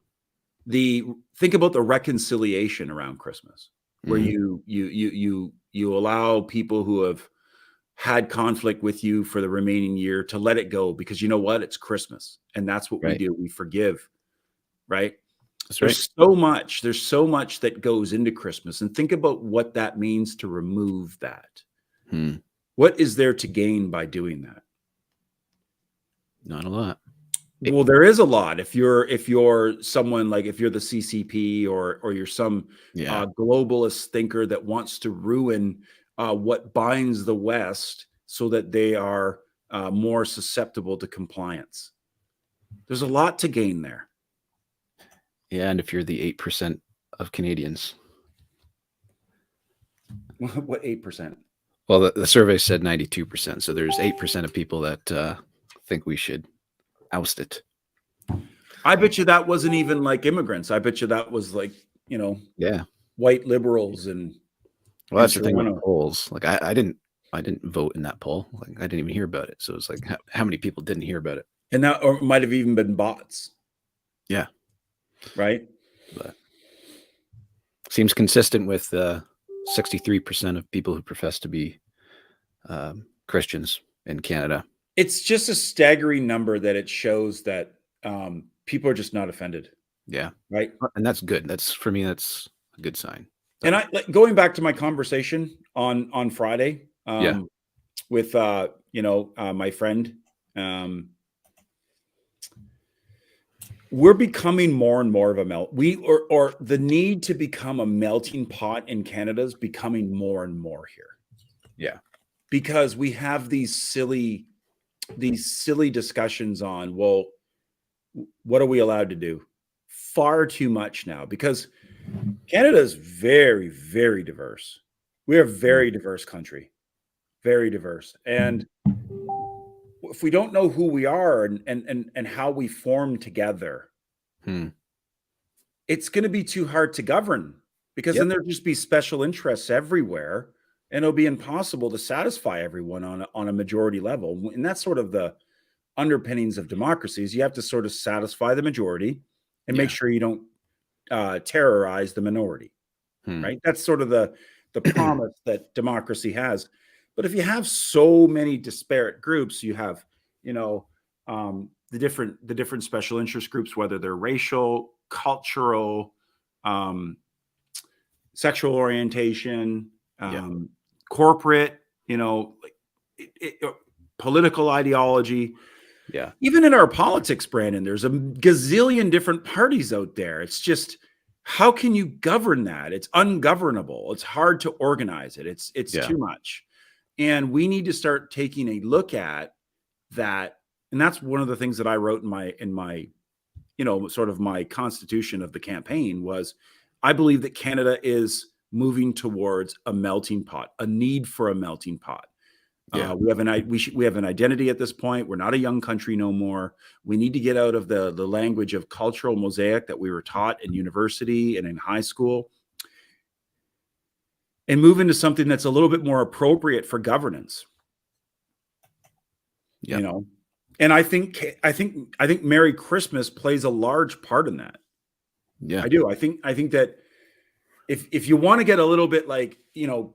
Speaker 2: Think about the reconciliation around Christmas, where you allow people who have had conflict with you for the remaining year to let it go, because you know what? It's Christmas. And that's what we do. We forgive, right? There's so much that goes into Christmas. And think about what that means to remove that. What is there to gain by doing that?
Speaker 1: Not a lot.
Speaker 2: Well, there is a lot. If you're someone like, if you're the CCP or you're some globalist thinker that wants to ruin what binds the West so that they are more susceptible to compliance. There's a lot to gain there.
Speaker 1: Yeah, and if you're the 8% of Canadians.
Speaker 2: What 8%?
Speaker 1: Well, the survey said 92%. So there's 8% of people that think we should oust it.
Speaker 2: I bet you that wasn't even like immigrants. I bet you that was like, white liberals and.
Speaker 1: Well, that's the thing with polls. Like I didn't vote in that poll. Like I didn't even hear about it. So it's like how many people didn't hear about it?
Speaker 2: And that or might have even been bots.
Speaker 1: Yeah.
Speaker 2: Right.
Speaker 1: But seems consistent with 63% of people who profess to be Christians in Canada.
Speaker 2: It's just a staggering number that it shows that people are just not offended.
Speaker 1: Yeah.
Speaker 2: Right.
Speaker 1: And that's good. That's for me. That's a good sign.
Speaker 2: And going back to my conversation on Friday with my friend, we're becoming more and more of a or the need to become a melting pot in Canada is becoming more and more here.
Speaker 1: Yeah,
Speaker 2: because we have these silly discussions on, well, what are we allowed to do? Far too much now, because Canada is very, very diverse. We are a very diverse country, very diverse. And if we don't know who we are and how we form together, it's going to be too hard to govern, because then there'll just be special interests everywhere, and it'll be impossible to satisfy everyone on a majority level. And that's sort of the underpinnings of democracies. You have to sort of satisfy the majority and make sure you don't terrorize the minority, right? That's sort of the promise that democracy has. But if you have so many disparate groups, you have, the different special interest groups, whether they're racial, cultural, sexual orientation, corporate, political ideology.
Speaker 1: Yeah.
Speaker 2: Even in our politics, Brandon, there's a gazillion different parties out there. It's just, how can you govern that? It's ungovernable. It's hard to organize it. It's too much. And we need to start taking a look at that. And that's one of the things that I wrote in my sort of my constitution of the campaign was, I believe that Canada is moving towards a melting pot, a need for a melting pot.
Speaker 1: Yeah.
Speaker 2: We have an identity at this point. We're not a young country no more. We need to get out of the language of cultural mosaic that we were taught in university and in high school, and move into something that's a little bit more appropriate for governance. And I think Merry Christmas plays a large part in that.
Speaker 1: Yeah,
Speaker 2: I do. I think that if you want to get a little bit like,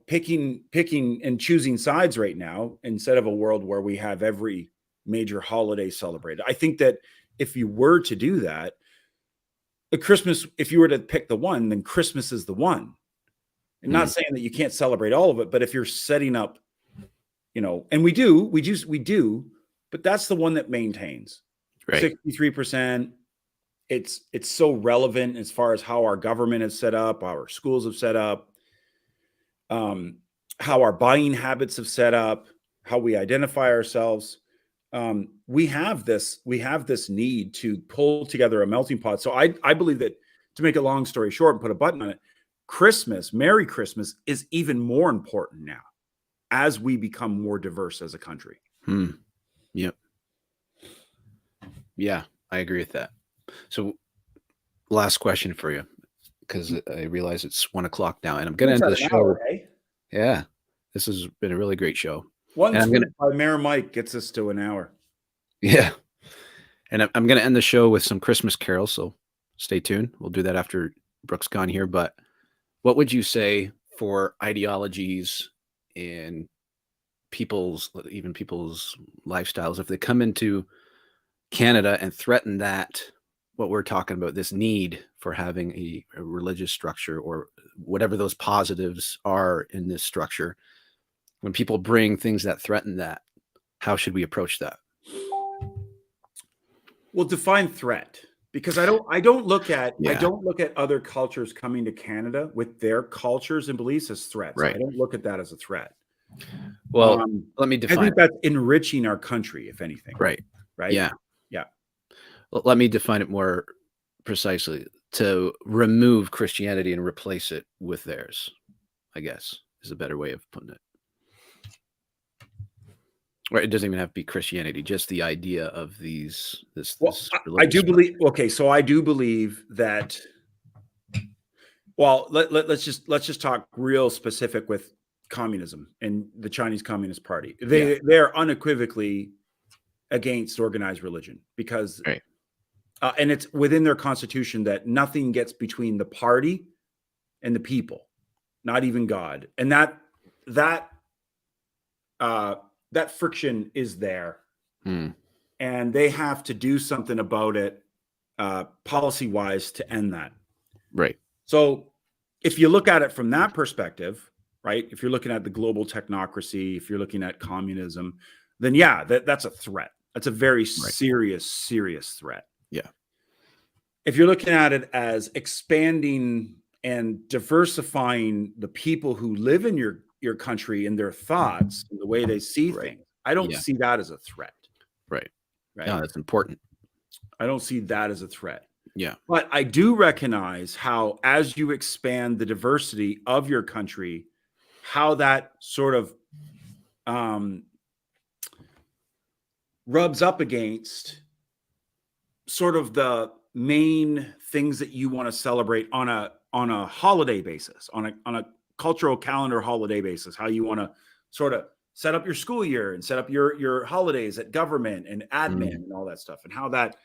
Speaker 2: picking and choosing sides right now, instead of a world where we have every major holiday celebrated, I think that if you were to do that, if you were to pick the one, then Christmas is the one. And not saying that you can't celebrate all of it, but if you're setting up, and we do, but that's the one that maintains.
Speaker 1: right.
Speaker 2: 63%. It's so relevant as far as how our government is set up, how our schools have set up, how our buying habits have set up, how we identify ourselves. We have this need to pull together a melting pot. So I believe that, to make a long story short and put a button on it, Merry Christmas is even more important now as we become more diverse as a country.
Speaker 1: Yep. Yeah, I agree with that. So last question for you, because I realize it's 1:00 now, and I'm going to end the show.
Speaker 2: Hour, eh?
Speaker 1: Yeah, this has been a really great show.
Speaker 2: One tweet by Mayor Mike gets us to an hour.
Speaker 1: Yeah. And I'm going to end the show with some Christmas carols, so stay tuned. We'll do that after Brooke's gone here. But what would you say for ideologies in people's lifestyles, if they come into Canada and threaten that, what we're talking about, this need for having a religious structure, or whatever those positives are in this structure, when people bring things that threaten that, how should we approach that?
Speaker 2: Well, define threat, because I don't look at other cultures coming to Canada with their cultures and beliefs as threats.
Speaker 1: Right.
Speaker 2: I don't look at that as a threat.
Speaker 1: Well, let me define.
Speaker 2: I think that's enriching our country, if anything.
Speaker 1: Right.
Speaker 2: Right.
Speaker 1: Yeah.
Speaker 2: Yeah.
Speaker 1: Well, let me define it more precisely. To remove Christianity and replace it with theirs, I guess, is a better way of putting it. Or it doesn't even have to be Christianity, just the idea of this
Speaker 2: I do believe. Okay, so I do believe that. Well, let's just talk real specific with communism and the Chinese Communist Party. They're unequivocally against organized religion, because, and it's within their constitution that nothing gets between the party and the people, not even God, and that friction is there, and they have to do something about it, policy-wise, to end that.
Speaker 1: Right.
Speaker 2: So if you look at it from that perspective, right, if you're looking at the global technocracy, if you're looking at communism, then that's a threat. That's a very serious threat.
Speaker 1: Yeah.
Speaker 2: If you're looking at it as expanding and diversifying the people who live in your country and their thoughts and the way they see things, I don't see that as a threat.
Speaker 1: Right. Yeah, that's important.
Speaker 2: I don't see that as a threat.
Speaker 1: Yeah.
Speaker 2: But I do recognize how, as you expand the diversity of your country, how that sort of rubs up against sort of the main things that you want to celebrate on a holiday basis, on a cultural calendar holiday basis, how you want to sort of set up your school year and set up your holidays at government and admin and all that stuff, and how that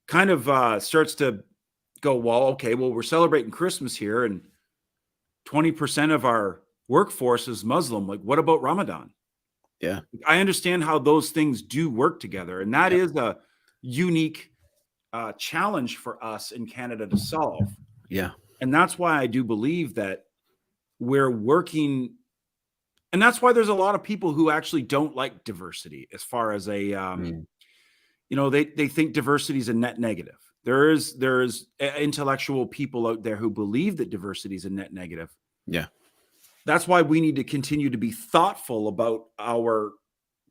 Speaker 2: kind of starts to go, well, okay, well, we're celebrating Christmas here, and 20% of our workforce is Muslim. Like, what about Ramadan?
Speaker 1: Yeah.
Speaker 2: I understand how those things do work together, and that is a unique challenge for us in Canada to solve.
Speaker 1: Yeah.
Speaker 2: And that's why I do believe that we're working, and that's why there's a lot of people who actually don't like diversity, as far as a they think diversity is a net negative. There's intellectual people out there who believe that diversity is a net negative.
Speaker 1: Yeah.
Speaker 2: That's why we need to continue to be thoughtful about our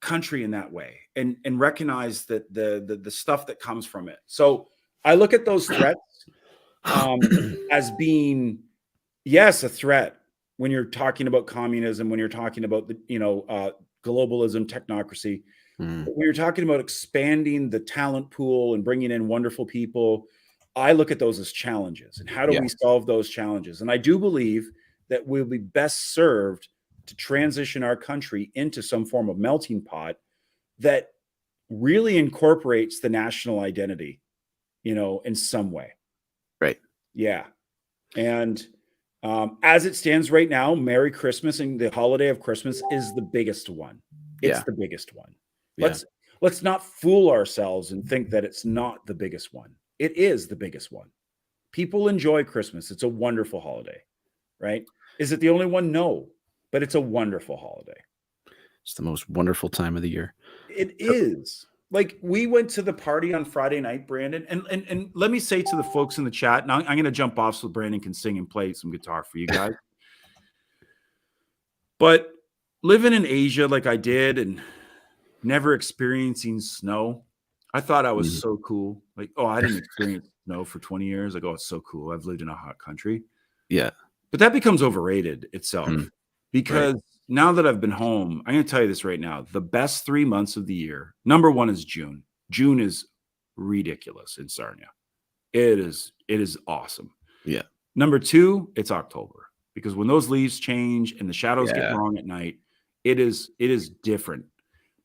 Speaker 2: country in that way, and recognize that the stuff that comes from it. So I look at those threats as being, yes, a threat when you're talking about communism, when you're talking about the globalism, technocracy. When you're talking about expanding the talent pool and bringing in wonderful people, I look at those as challenges. And how do we solve those challenges? And I do believe that we'll be best served to transition our country into some form of melting pot that really incorporates the national identity, in some way.
Speaker 1: Right.
Speaker 2: Yeah. And as it stands right now, Merry Christmas and the holiday of Christmas is the biggest one. It's the biggest one. Let's not fool ourselves and think that it's not the biggest one. It is the biggest one. People enjoy Christmas. It's a wonderful holiday, right? Is it the only one? No, but it's a wonderful holiday.
Speaker 1: It's the most wonderful time of the year.
Speaker 2: It is. Like, we went to the party on Friday night, Brandon, and let me say to the folks in the chat, and I'm going to jump off so Brandon can sing and play some guitar for you guys. But living in Asia like I did, and never experiencing snow, I thought I was so cool. Like, oh, I didn't experience snow for 20 years. I go, it's so cool. I've lived in a hot country.
Speaker 1: Yeah.
Speaker 2: But that becomes overrated itself, because now that I've been home, I'm going to tell you this right now. The best 3 months of the year, number one is June. June is ridiculous in Sarnia. It is awesome.
Speaker 1: Yeah.
Speaker 2: Number two, it's October, because when those leaves change and the shadows get long at night, it is different.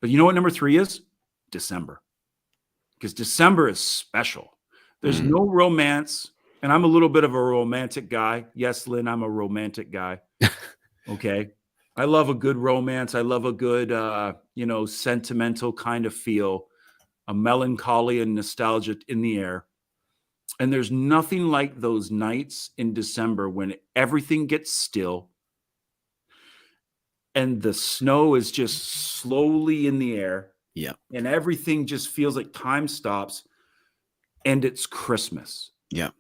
Speaker 2: But you know what number three is? December. Because December is special. There's no romance. And I'm a little bit of a romantic guy. Yes, Lynn, I'm a romantic guy. Okay. I love a good romance. I love a good, sentimental kind of feel, a melancholy and nostalgia in the air. And there's nothing like those nights in December when everything gets still and the snow is just slowly in the air.
Speaker 1: Yeah.
Speaker 2: And everything just feels like time stops, and it's Christmas.
Speaker 1: Yeah.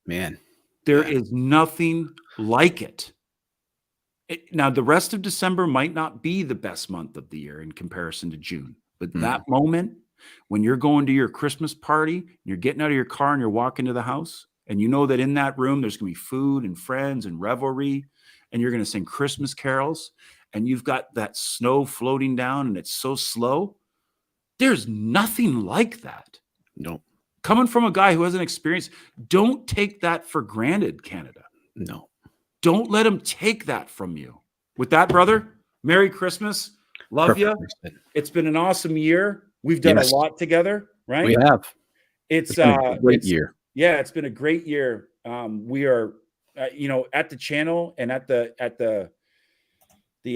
Speaker 1: Man.
Speaker 2: There is nothing like it. Now, the rest of December might not be the best month of the year in comparison to June, but that moment when you're going to your Christmas party, you're getting out of your car and you're walking to the house, and you know that in that room there's going to be food and friends and revelry, and you're going to sing Christmas carols, and you've got that snow floating down and it's so slow. There's nothing like that.
Speaker 1: No.
Speaker 2: Coming from a guy who hasn't experienced, don't take that for granted, Canada.
Speaker 1: No.
Speaker 2: Don't let them take that from you. With that, brother, Merry Christmas. Love you. It's been an awesome year. We've done a lot together, right?
Speaker 1: We have.
Speaker 2: It's
Speaker 1: been a great year.
Speaker 2: Yeah, it's been a great year. We are, at the channel and at the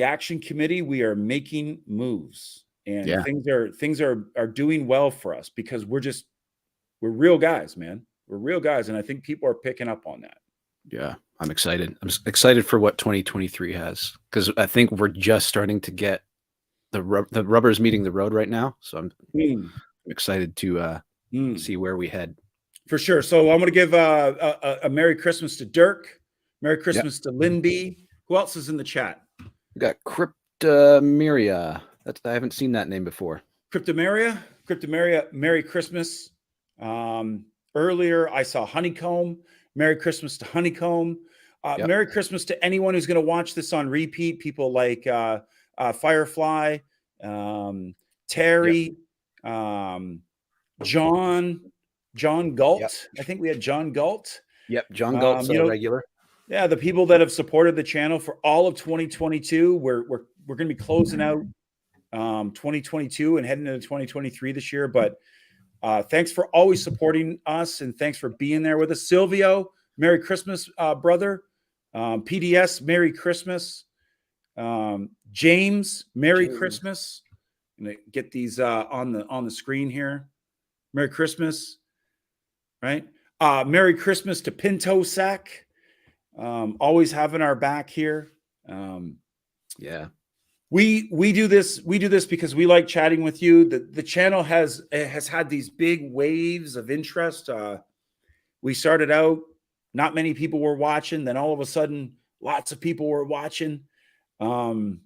Speaker 2: action committee, we are making moves, and things are doing well for us, because we're real guys, man. We're real guys, and I think people are picking up on that.
Speaker 1: Yeah, I'm excited. I'm excited for what 2023 has, because I think we're just starting to get the rubber's meeting the road right now. So I'm excited to see where we head.
Speaker 2: For sure. So I'm going to give a Merry Christmas to Dirk. Merry Christmas to Lynn B. Who else is in the chat?
Speaker 1: We got Cryptomeria. I haven't seen that name before.
Speaker 2: Cryptomeria, Merry Christmas. Earlier, I saw Honeycomb. Merry Christmas to Honeycomb. Merry Christmas to anyone who's going to watch this on repeat. People like Firefly, Terry, John Galt.
Speaker 1: Yep.
Speaker 2: I think we had John Galt.
Speaker 1: Yep. John Galt's a regular.
Speaker 2: Yeah, the people that have supported the channel for all of 2022. We're going to be closing out 2022 and heading into 2023 this year. But thanks for always supporting us, and thanks for being there with us. Silvio, Merry Christmas, brother. PDS, Merry Christmas. James, Merry Christmas. I'm gonna get these on the screen here. Merry Christmas, right? Merry Christmas to Pinto Sack. Always having our back here.
Speaker 1: Yeah.
Speaker 2: We do this because we like chatting with you. The channel has had these big waves of interest. We started out, not many people were watching, then all of a sudden lots of people were watching. And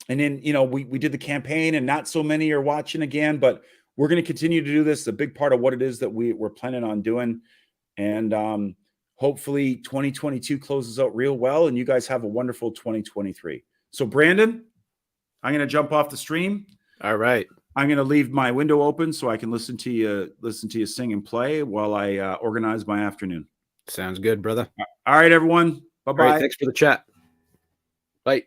Speaker 2: then, we did the campaign and not so many are watching again, but we're going to continue to do this. It's a big part of what it is that we're planning on doing. And hopefully 2022 closes out real well, and you guys have a wonderful 2023. So Brandon, I'm going to jump off the stream.
Speaker 1: All right.
Speaker 2: I'm going to leave my window open so I can listen to you sing and play while I organize my afternoon.
Speaker 1: Sounds good, brother.
Speaker 2: All right, everyone. Bye-bye.
Speaker 1: Right, thanks for the chat. Bye.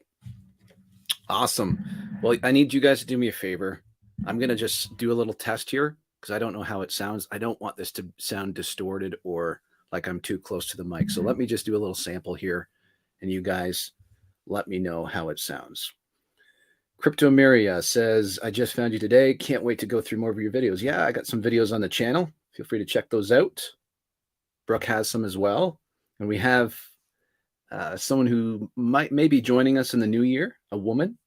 Speaker 1: Awesome. Well, I need you guys to do me a favor. I'm going to just do a little test here because I don't know how it sounds. I don't want this to sound distorted or like I'm too close to the mic. So let me just do a little sample here, and you guys let me know how it sounds. Crypto Maria says, I just found you today. Can't wait to go through more of your videos. Yeah, I got some videos on the channel. Feel free to check those out. Brooke has some as well. And we have someone who may be joining us in the new year, a woman.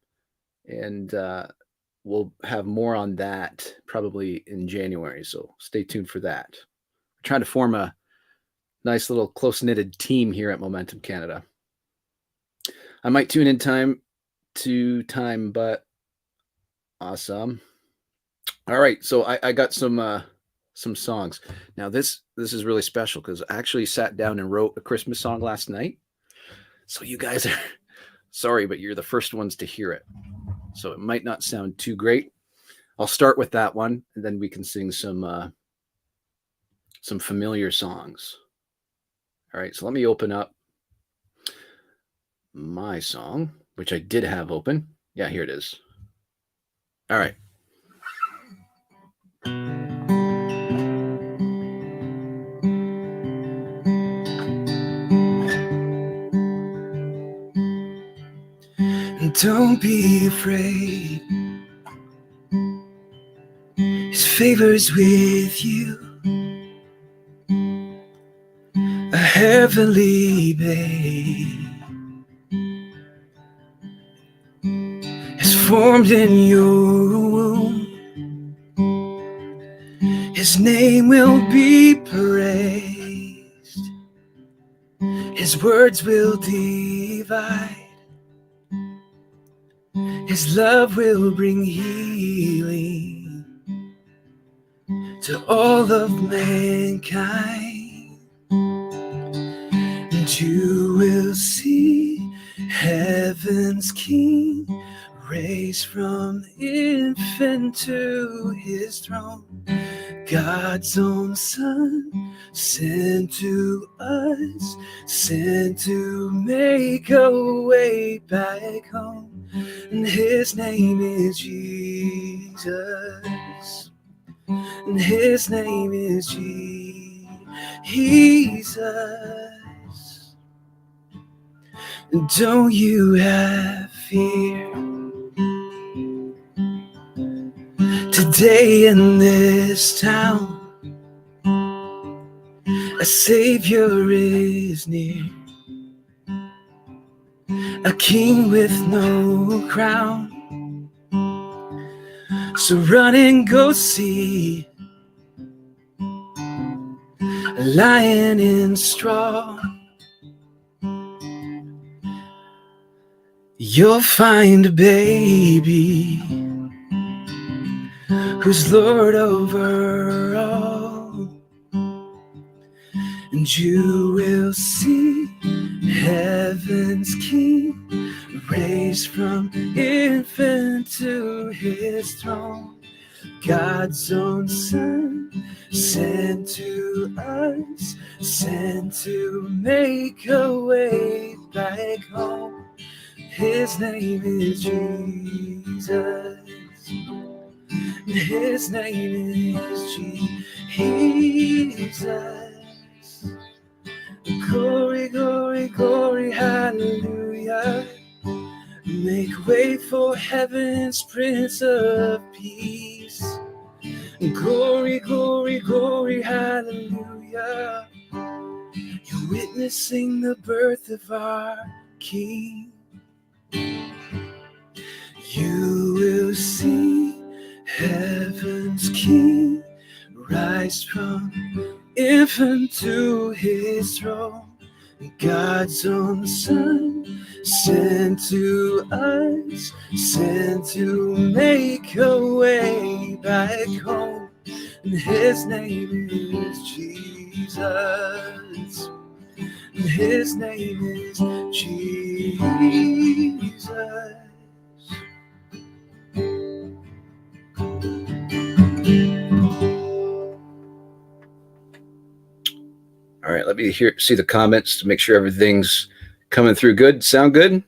Speaker 1: And we'll have more on that probably in January. So stay tuned for that. We're trying to form a nice little close-knitted team here at Momentum Canada. I might tune in time to time, but awesome. All right, so I got some songs. Now this is really special because I actually sat down and wrote a Christmas song last night. So you guys are sorry, but you're the first ones to hear it. So it might not sound too great. I'll start with that one, and then we can sing some familiar songs. All right, so let me open up my song, which I did have open. Yeah, here it is. All right. Don't be afraid. His favor's with you. A heavenly babe is formed in your womb. His name will be praised. His words will divide. His love will bring healing to all of mankind. And you will see heaven's King raised from the infant to his throne. God's own Son, sent to us, sent to make a way back home. And his name is Jesus. And his name is Jesus. Don't you have fear. Today in this town, a Savior is near, a King with no crown. So run and go see a lion in straw. You'll find a baby who's Lord over all, and you will see heaven's King raised from infant to his throne. God's own Son, sent to us, sent to make a way back home. His name is Jesus. His name is Jesus. Glory, glory, glory, hallelujah. Make way for heaven's Prince of Peace. Glory, glory, glory, hallelujah. You're witnessing the birth of our King. You will see heaven's King rise from infant to his throne. God's own Son, sent to us, sent to make a way back home. And his name is Jesus. And his name is Jesus. All right, let me see the comments to make sure everything's coming through good. Sound good?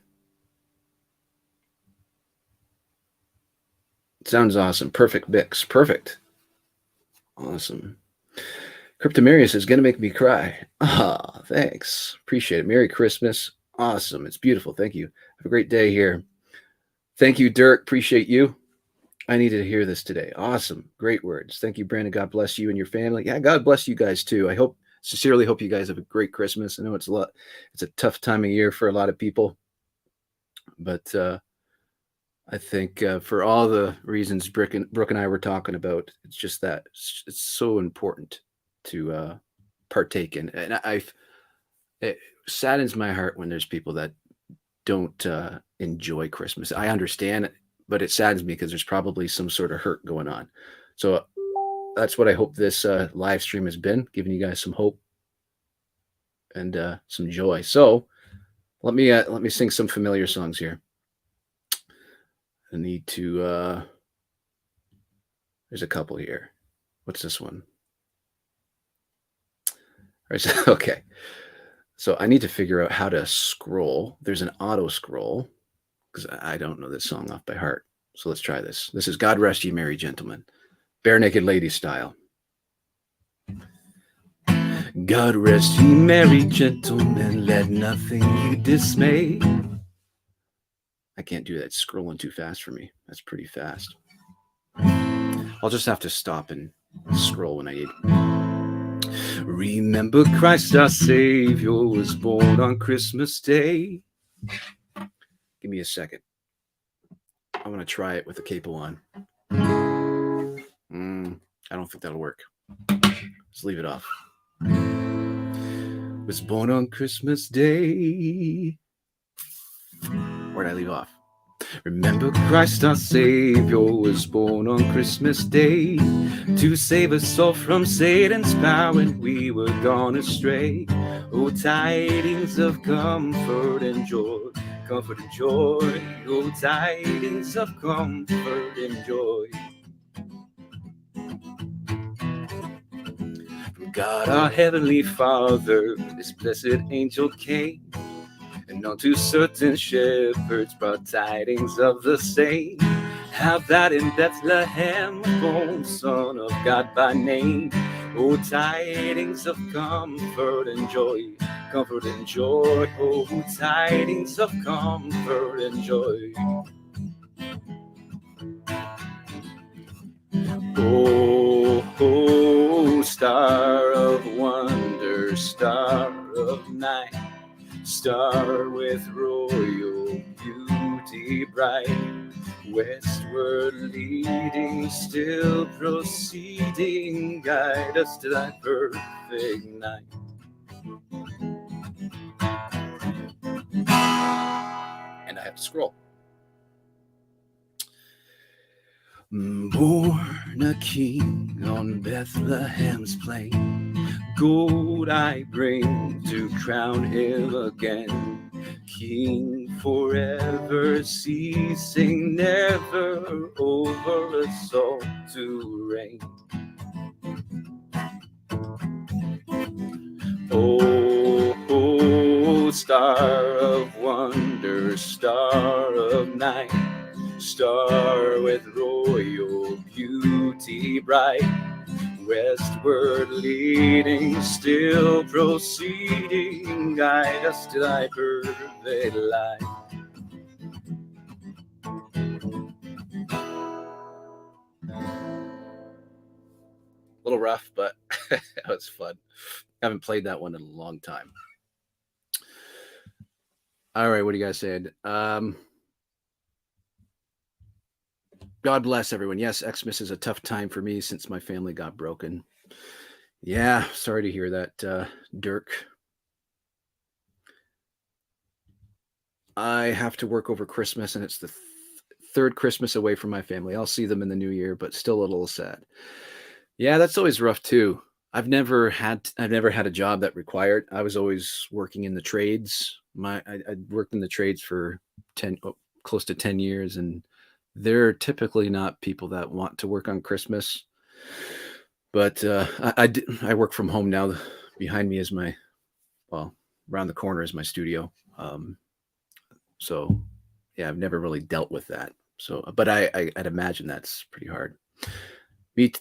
Speaker 1: Sounds awesome. Perfect mix. Perfect. Awesome. Cryptomarius is going to make me cry. Ah, thanks. Appreciate it. Merry Christmas. Awesome. It's beautiful. Thank you. Have a great day here. Thank you, Dirk. Appreciate you. I needed to hear this today. Awesome. Great words. Thank you, Brandon. God bless you and your family. Yeah, God bless you guys too. I sincerely hope you guys have a great Christmas. I know it's a tough time of year for a lot of people, but I think for all the reasons Brooke and I were talking about, it's just that it's so important to partake in. And it saddens my heart when there's people that don't enjoy Christmas. I understand it, but it saddens me because there's probably some sort of hurt going on. So that's what I hope this live stream has been, giving you guys some hope and some joy. So let me sing some familiar songs here. I need to there's a couple here. What's this one? All right, so, okay. So I need to figure out how to scroll. There's an auto scroll because I don't know this song off by heart. So let's try this. This is God Rest Ye Merry Gentlemen, Bare Naked Lady style. God rest ye merry gentlemen, let nothing you dismay. I can't do that. It's scrolling too fast for me. That's pretty fast. I'll just have to stop and scroll when I need. Remember Christ our Savior was born on Christmas Day. Give me a second. I want to try it with the capo on. I don't think that'll work. Let's leave it off. Was born on Christmas Day. Where'd I leave off? Remember Christ our Savior was born on Christmas Day to save us all from Satan's power when we were gone astray. Oh, tidings of comfort and joy, comfort and joy. Oh, tidings of comfort and joy. From God our Heavenly Father, this blessed angel came, and unto certain shepherds brought tidings of the same, how that in Bethlehem born Son of God by name. Oh, tidings of comfort and joy, comfort and joy. Oh, tidings of comfort and joy. Oh, oh, star of wonder, star of night, star with royal beauty bright, westward leading, still proceeding, guide us to thy perfect night. And I have to scroll. Born a king on Bethlehem's plain, gold I bring to crown him again, King forever ceasing, never over a soul to reign. Oh, oh, star of wonder, star of night, star with royal beauty bright, westward leading, still proceeding, guide us to thy perfect light. A little rough, but that was fun. I haven't played that one in a long time. All right, what do you guys say? God bless everyone. Yes, Xmas is a tough time for me since my family got broken. Yeah, sorry to hear that, Dirk. I have to work over Christmas, and it's the third Christmas away from my family. I'll see them in the new year, but still a little sad. Yeah, that's always rough too. I've never had a job that required. I was always working in the trades. I worked in the trades for close to 10 years, and they're typically not people that want to work on Christmas. But I work from home now. Behind me is around the corner is my studio. So yeah, I've never really dealt with that. So, but I'd imagine that's pretty hard. Me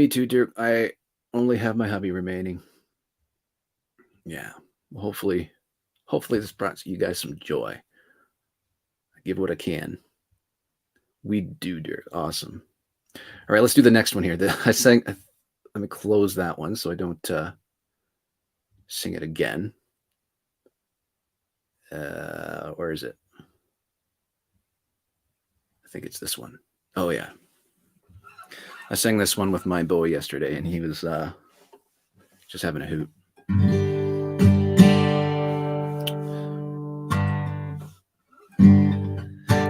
Speaker 1: too, dear. I only have my hubby remaining. Yeah. Well, hopefully this brought you guys some joy. I give what I can. We do, dear. Awesome. All right, let's do the next one here. Let me close that one so I don't sing it again. Where is it? I think it's this one. Oh yeah. I sang this one with my boy yesterday, and he was just having a hoot.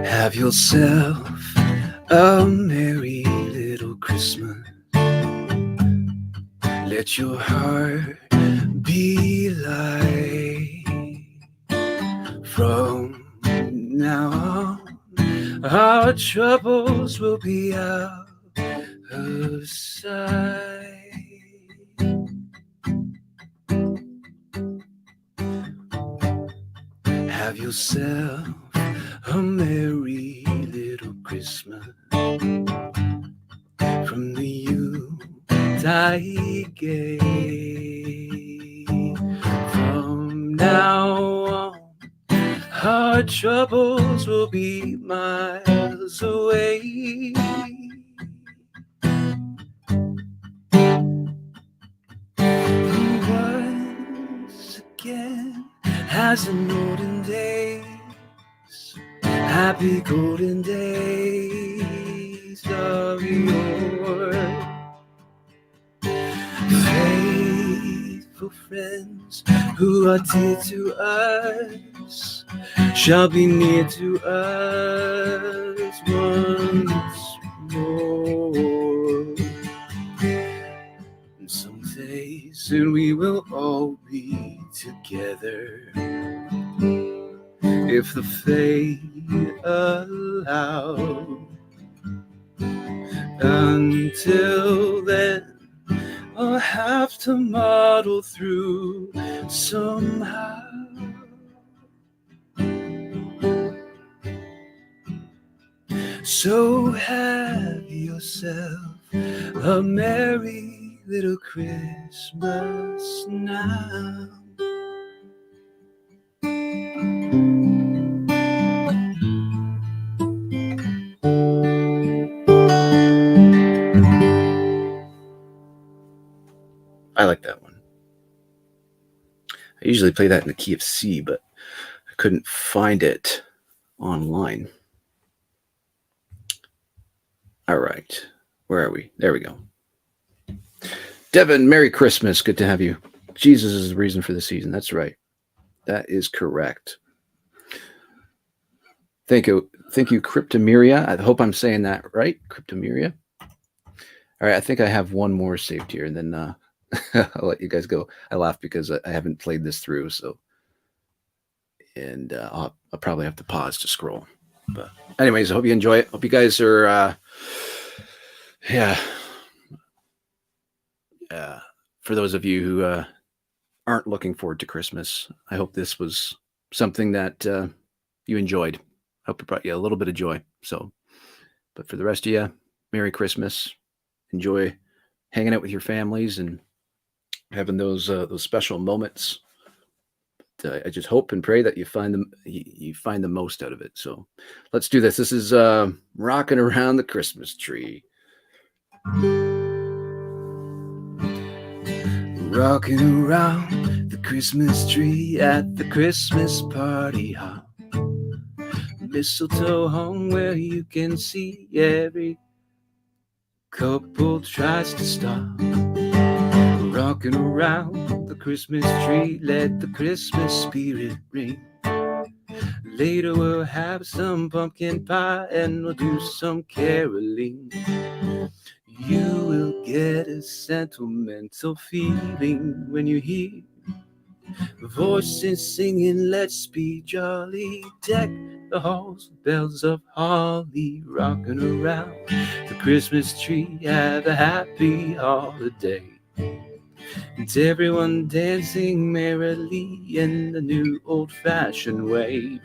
Speaker 1: Have yourself a merry little Christmas. Let your heart be light. From now on, our troubles will be out of sight. Have yourself a merry little Christmas from the Yuletide gay. From now on, our troubles will be miles away. Once again, as in olden days, happy golden days of yore. Faithful friends who are dear to us shall be near to us once more. And someday soon we will all be together, if the fate allow. Until then, I'll have to muddle through somehow. So have yourself a merry little Christmas now. I like that one. I usually play that in the key of C, but I couldn't find it online. All right. Where are we? There we go. Devin, Merry Christmas. Good to have you. Jesus is the reason for the season. That's right. That is correct. Thank you, Cryptomeria. I hope I'm saying that right, Cryptomeria. All right, I think I have one more saved here, and then I'll let you guys go. I laugh because I haven't played this through, so and I'll probably have to pause to scroll. But anyways, I hope you enjoy it. Hope you guys are, for those of you who aren't looking forward to Christmas, I hope this was something that you enjoyed. I hope it brought you a little bit of joy. So, but for the rest of you, Merry Christmas. Enjoy hanging out with your families and having those special moments. But, I just hope and pray that you find the most out of it. So let's do this. This is Rocking Around the Christmas Tree. Rocking around the Christmas tree at the Christmas party hop. Mistletoe hung where you can see every couple tries to stop. Rocking around the Christmas tree, let the Christmas spirit ring. Later we'll have some pumpkin pie and we'll do some caroling. You will get a sentimental feeling when you hear voices singing, let's be jolly. Deck the halls with bells of holly. Rocking around the Christmas tree, have a happy holiday. It's everyone dancing merrily in the new old-fashioned way.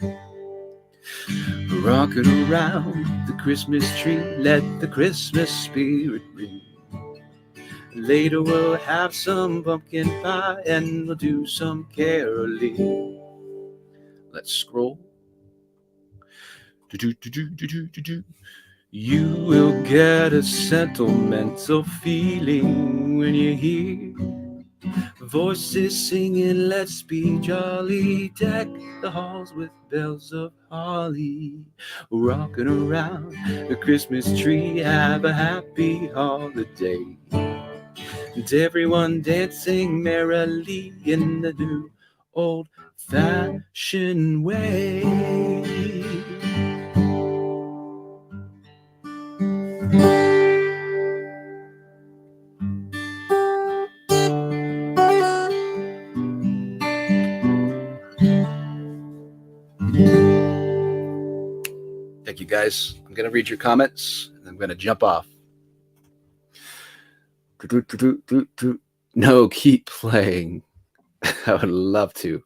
Speaker 1: Rocking around the Christmas tree, let the Christmas spirit ring. Later we'll have some pumpkin pie and we'll do some caroling. Let's scroll. You will get a sentimental feeling when you hear voices singing, let's be jolly. Deck the halls with bells of holly. Rocking around the Christmas tree, have a happy holiday. And everyone dancing merrily in the new old-fashioned way. Thank you, guys. I'm going to read your comments, and I'm going to jump off. No, keep playing. I would love to.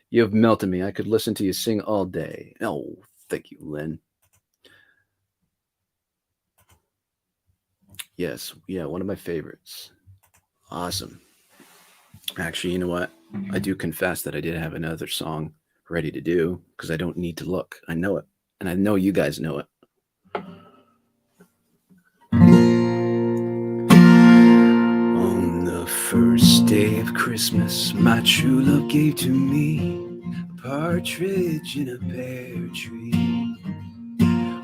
Speaker 1: You have melted me. I could listen to you sing all day. Oh, thank you, Lynn. Yes, yeah, one of my favorites. Awesome. Actually, you know what? I do confess that I did have another song ready to do because I don't need to look. I know it. And I know you guys know it. On the first day of Christmas, my true love gave to me a partridge in a pear tree.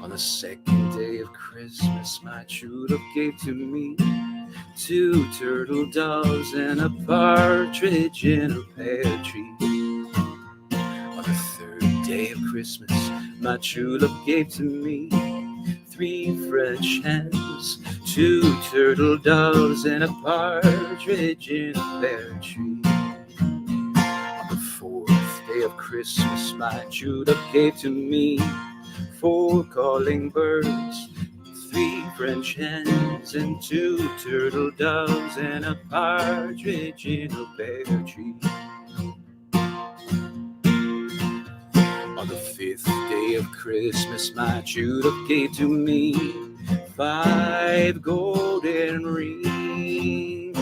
Speaker 1: On the second day of Christmas, my true love gave to me 2 turtle doves and a partridge in a pear tree. On the third day of Christmas, my true love gave to me 3 French hens, 2 turtle doves, and a partridge in a pear tree. On the fourth day of Christmas, my true love gave to me 4 calling birds, 3 French hens, and 2 turtle doves, and a partridge in a pear tree. On the 5th day of Christmas, my true love gave to me 5 golden rings,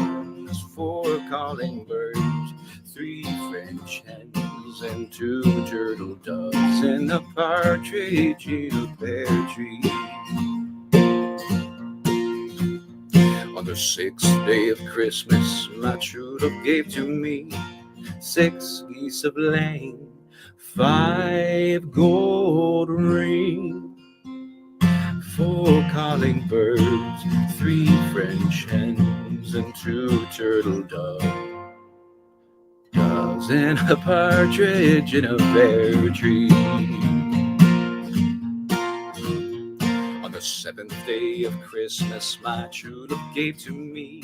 Speaker 1: 4 calling birds, 3 French hens, and 2 turtle doves, and a partridge in a pear tree. On the 6th day of Christmas, my true love gave to me 6 geese of laying, 5 gold rings, 4 calling birds, 3 French hens, and 2 turtle doves, and a partridge in a pear tree. On the 7th day of Christmas, my true love gave to me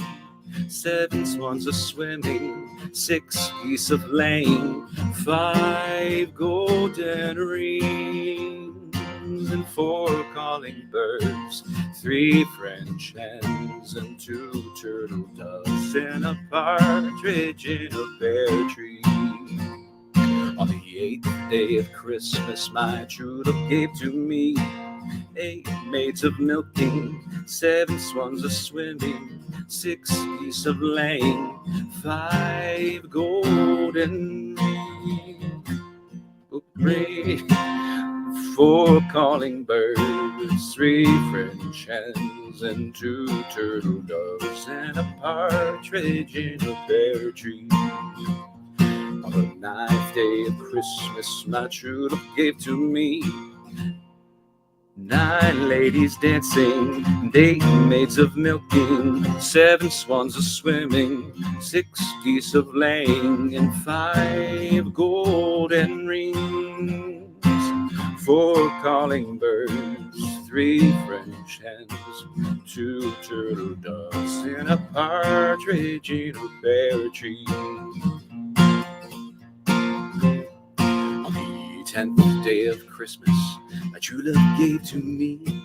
Speaker 1: 7 swans are swimming, 6 geese of laying, 5 golden rings, and 4 calling birds, 3 French hens, and 2 turtle doves, and a partridge in a pear tree. On the 8th day of Christmas, my true love gave to me 8 maids of milking, 7 swans a swimming, 6 geese of laying, 5 golden rings, 4 calling birds, 3 French hens, and 2 turtle doves, and a partridge in a pear tree. On the 9th day of Christmas, my true love gave to me 9 ladies dancing, and 8 maids of milking, 7 swans a swimming, 6 geese of laying, and 5 golden rings, 4 calling birds, 3 French hens, 2 turtle doves, and a partridge in a pear tree. On the 10th day of Christmas, my true love gave to me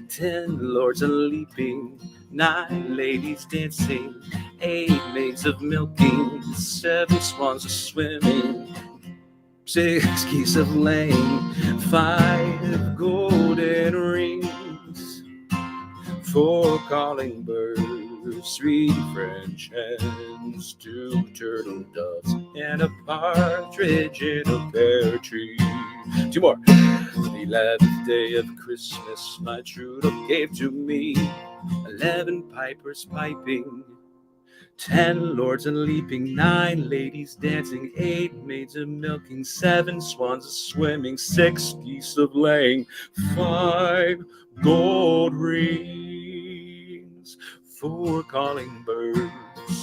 Speaker 1: 10 lords a leaping, 9 ladies dancing, 8 maids of milking, 7 swans a swimming, 6 geese of laying, 5 golden rings, 4 calling birds, 3 French hens, 2 turtle doves, and a partridge in a pear tree. 2 more. The 11th day of Christmas, my true love gave to me 11 pipers piping, 10 lords a leaping, 9 ladies dancing, 8 maids a milking, 7 swans a swimming, 6 geese of laying, 5 gold rings, 4 calling birds,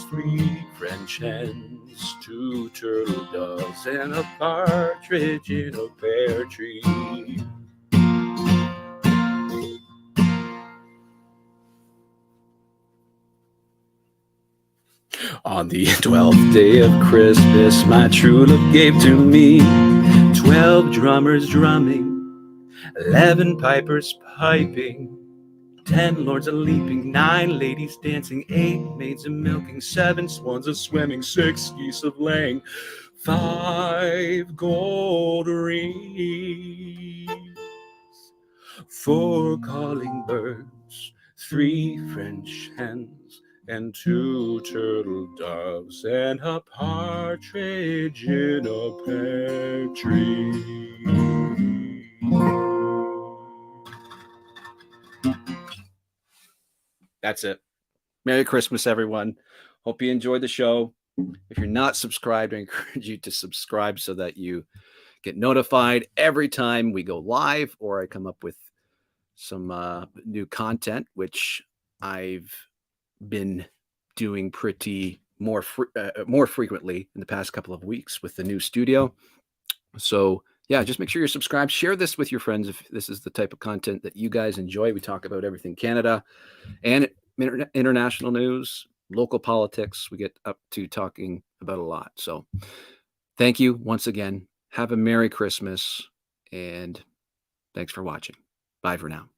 Speaker 1: 3 French hens, 2 turtle doves, and a partridge in a pear tree. On the 12th day of Christmas, my true love gave to me 12 drummers drumming, 11 pipers piping, 10 lords a leaping, 9 ladies dancing, 8 maids a milking, 7 swans a swimming, 6 geese of laying, 5 gold rings, 4 calling birds, 3 French hens, and 2 turtle doves, and a partridge in a pear tree. That's it. Merry Christmas, everyone. Hope you enjoyed the show. If you're not subscribed, I encourage you to subscribe so that you get notified every time we go live or I come up with some new content, which I've been doing pretty more frequently in the past couple of weeks with the new studio. So yeah, just make sure you're subscribed. Share this with your friends if this is the type of content that you guys enjoy. We talk about everything Canada and international news, local politics. We get up to talking about a lot. So thank you once again. Have a Merry Christmas and thanks for watching. Bye for now.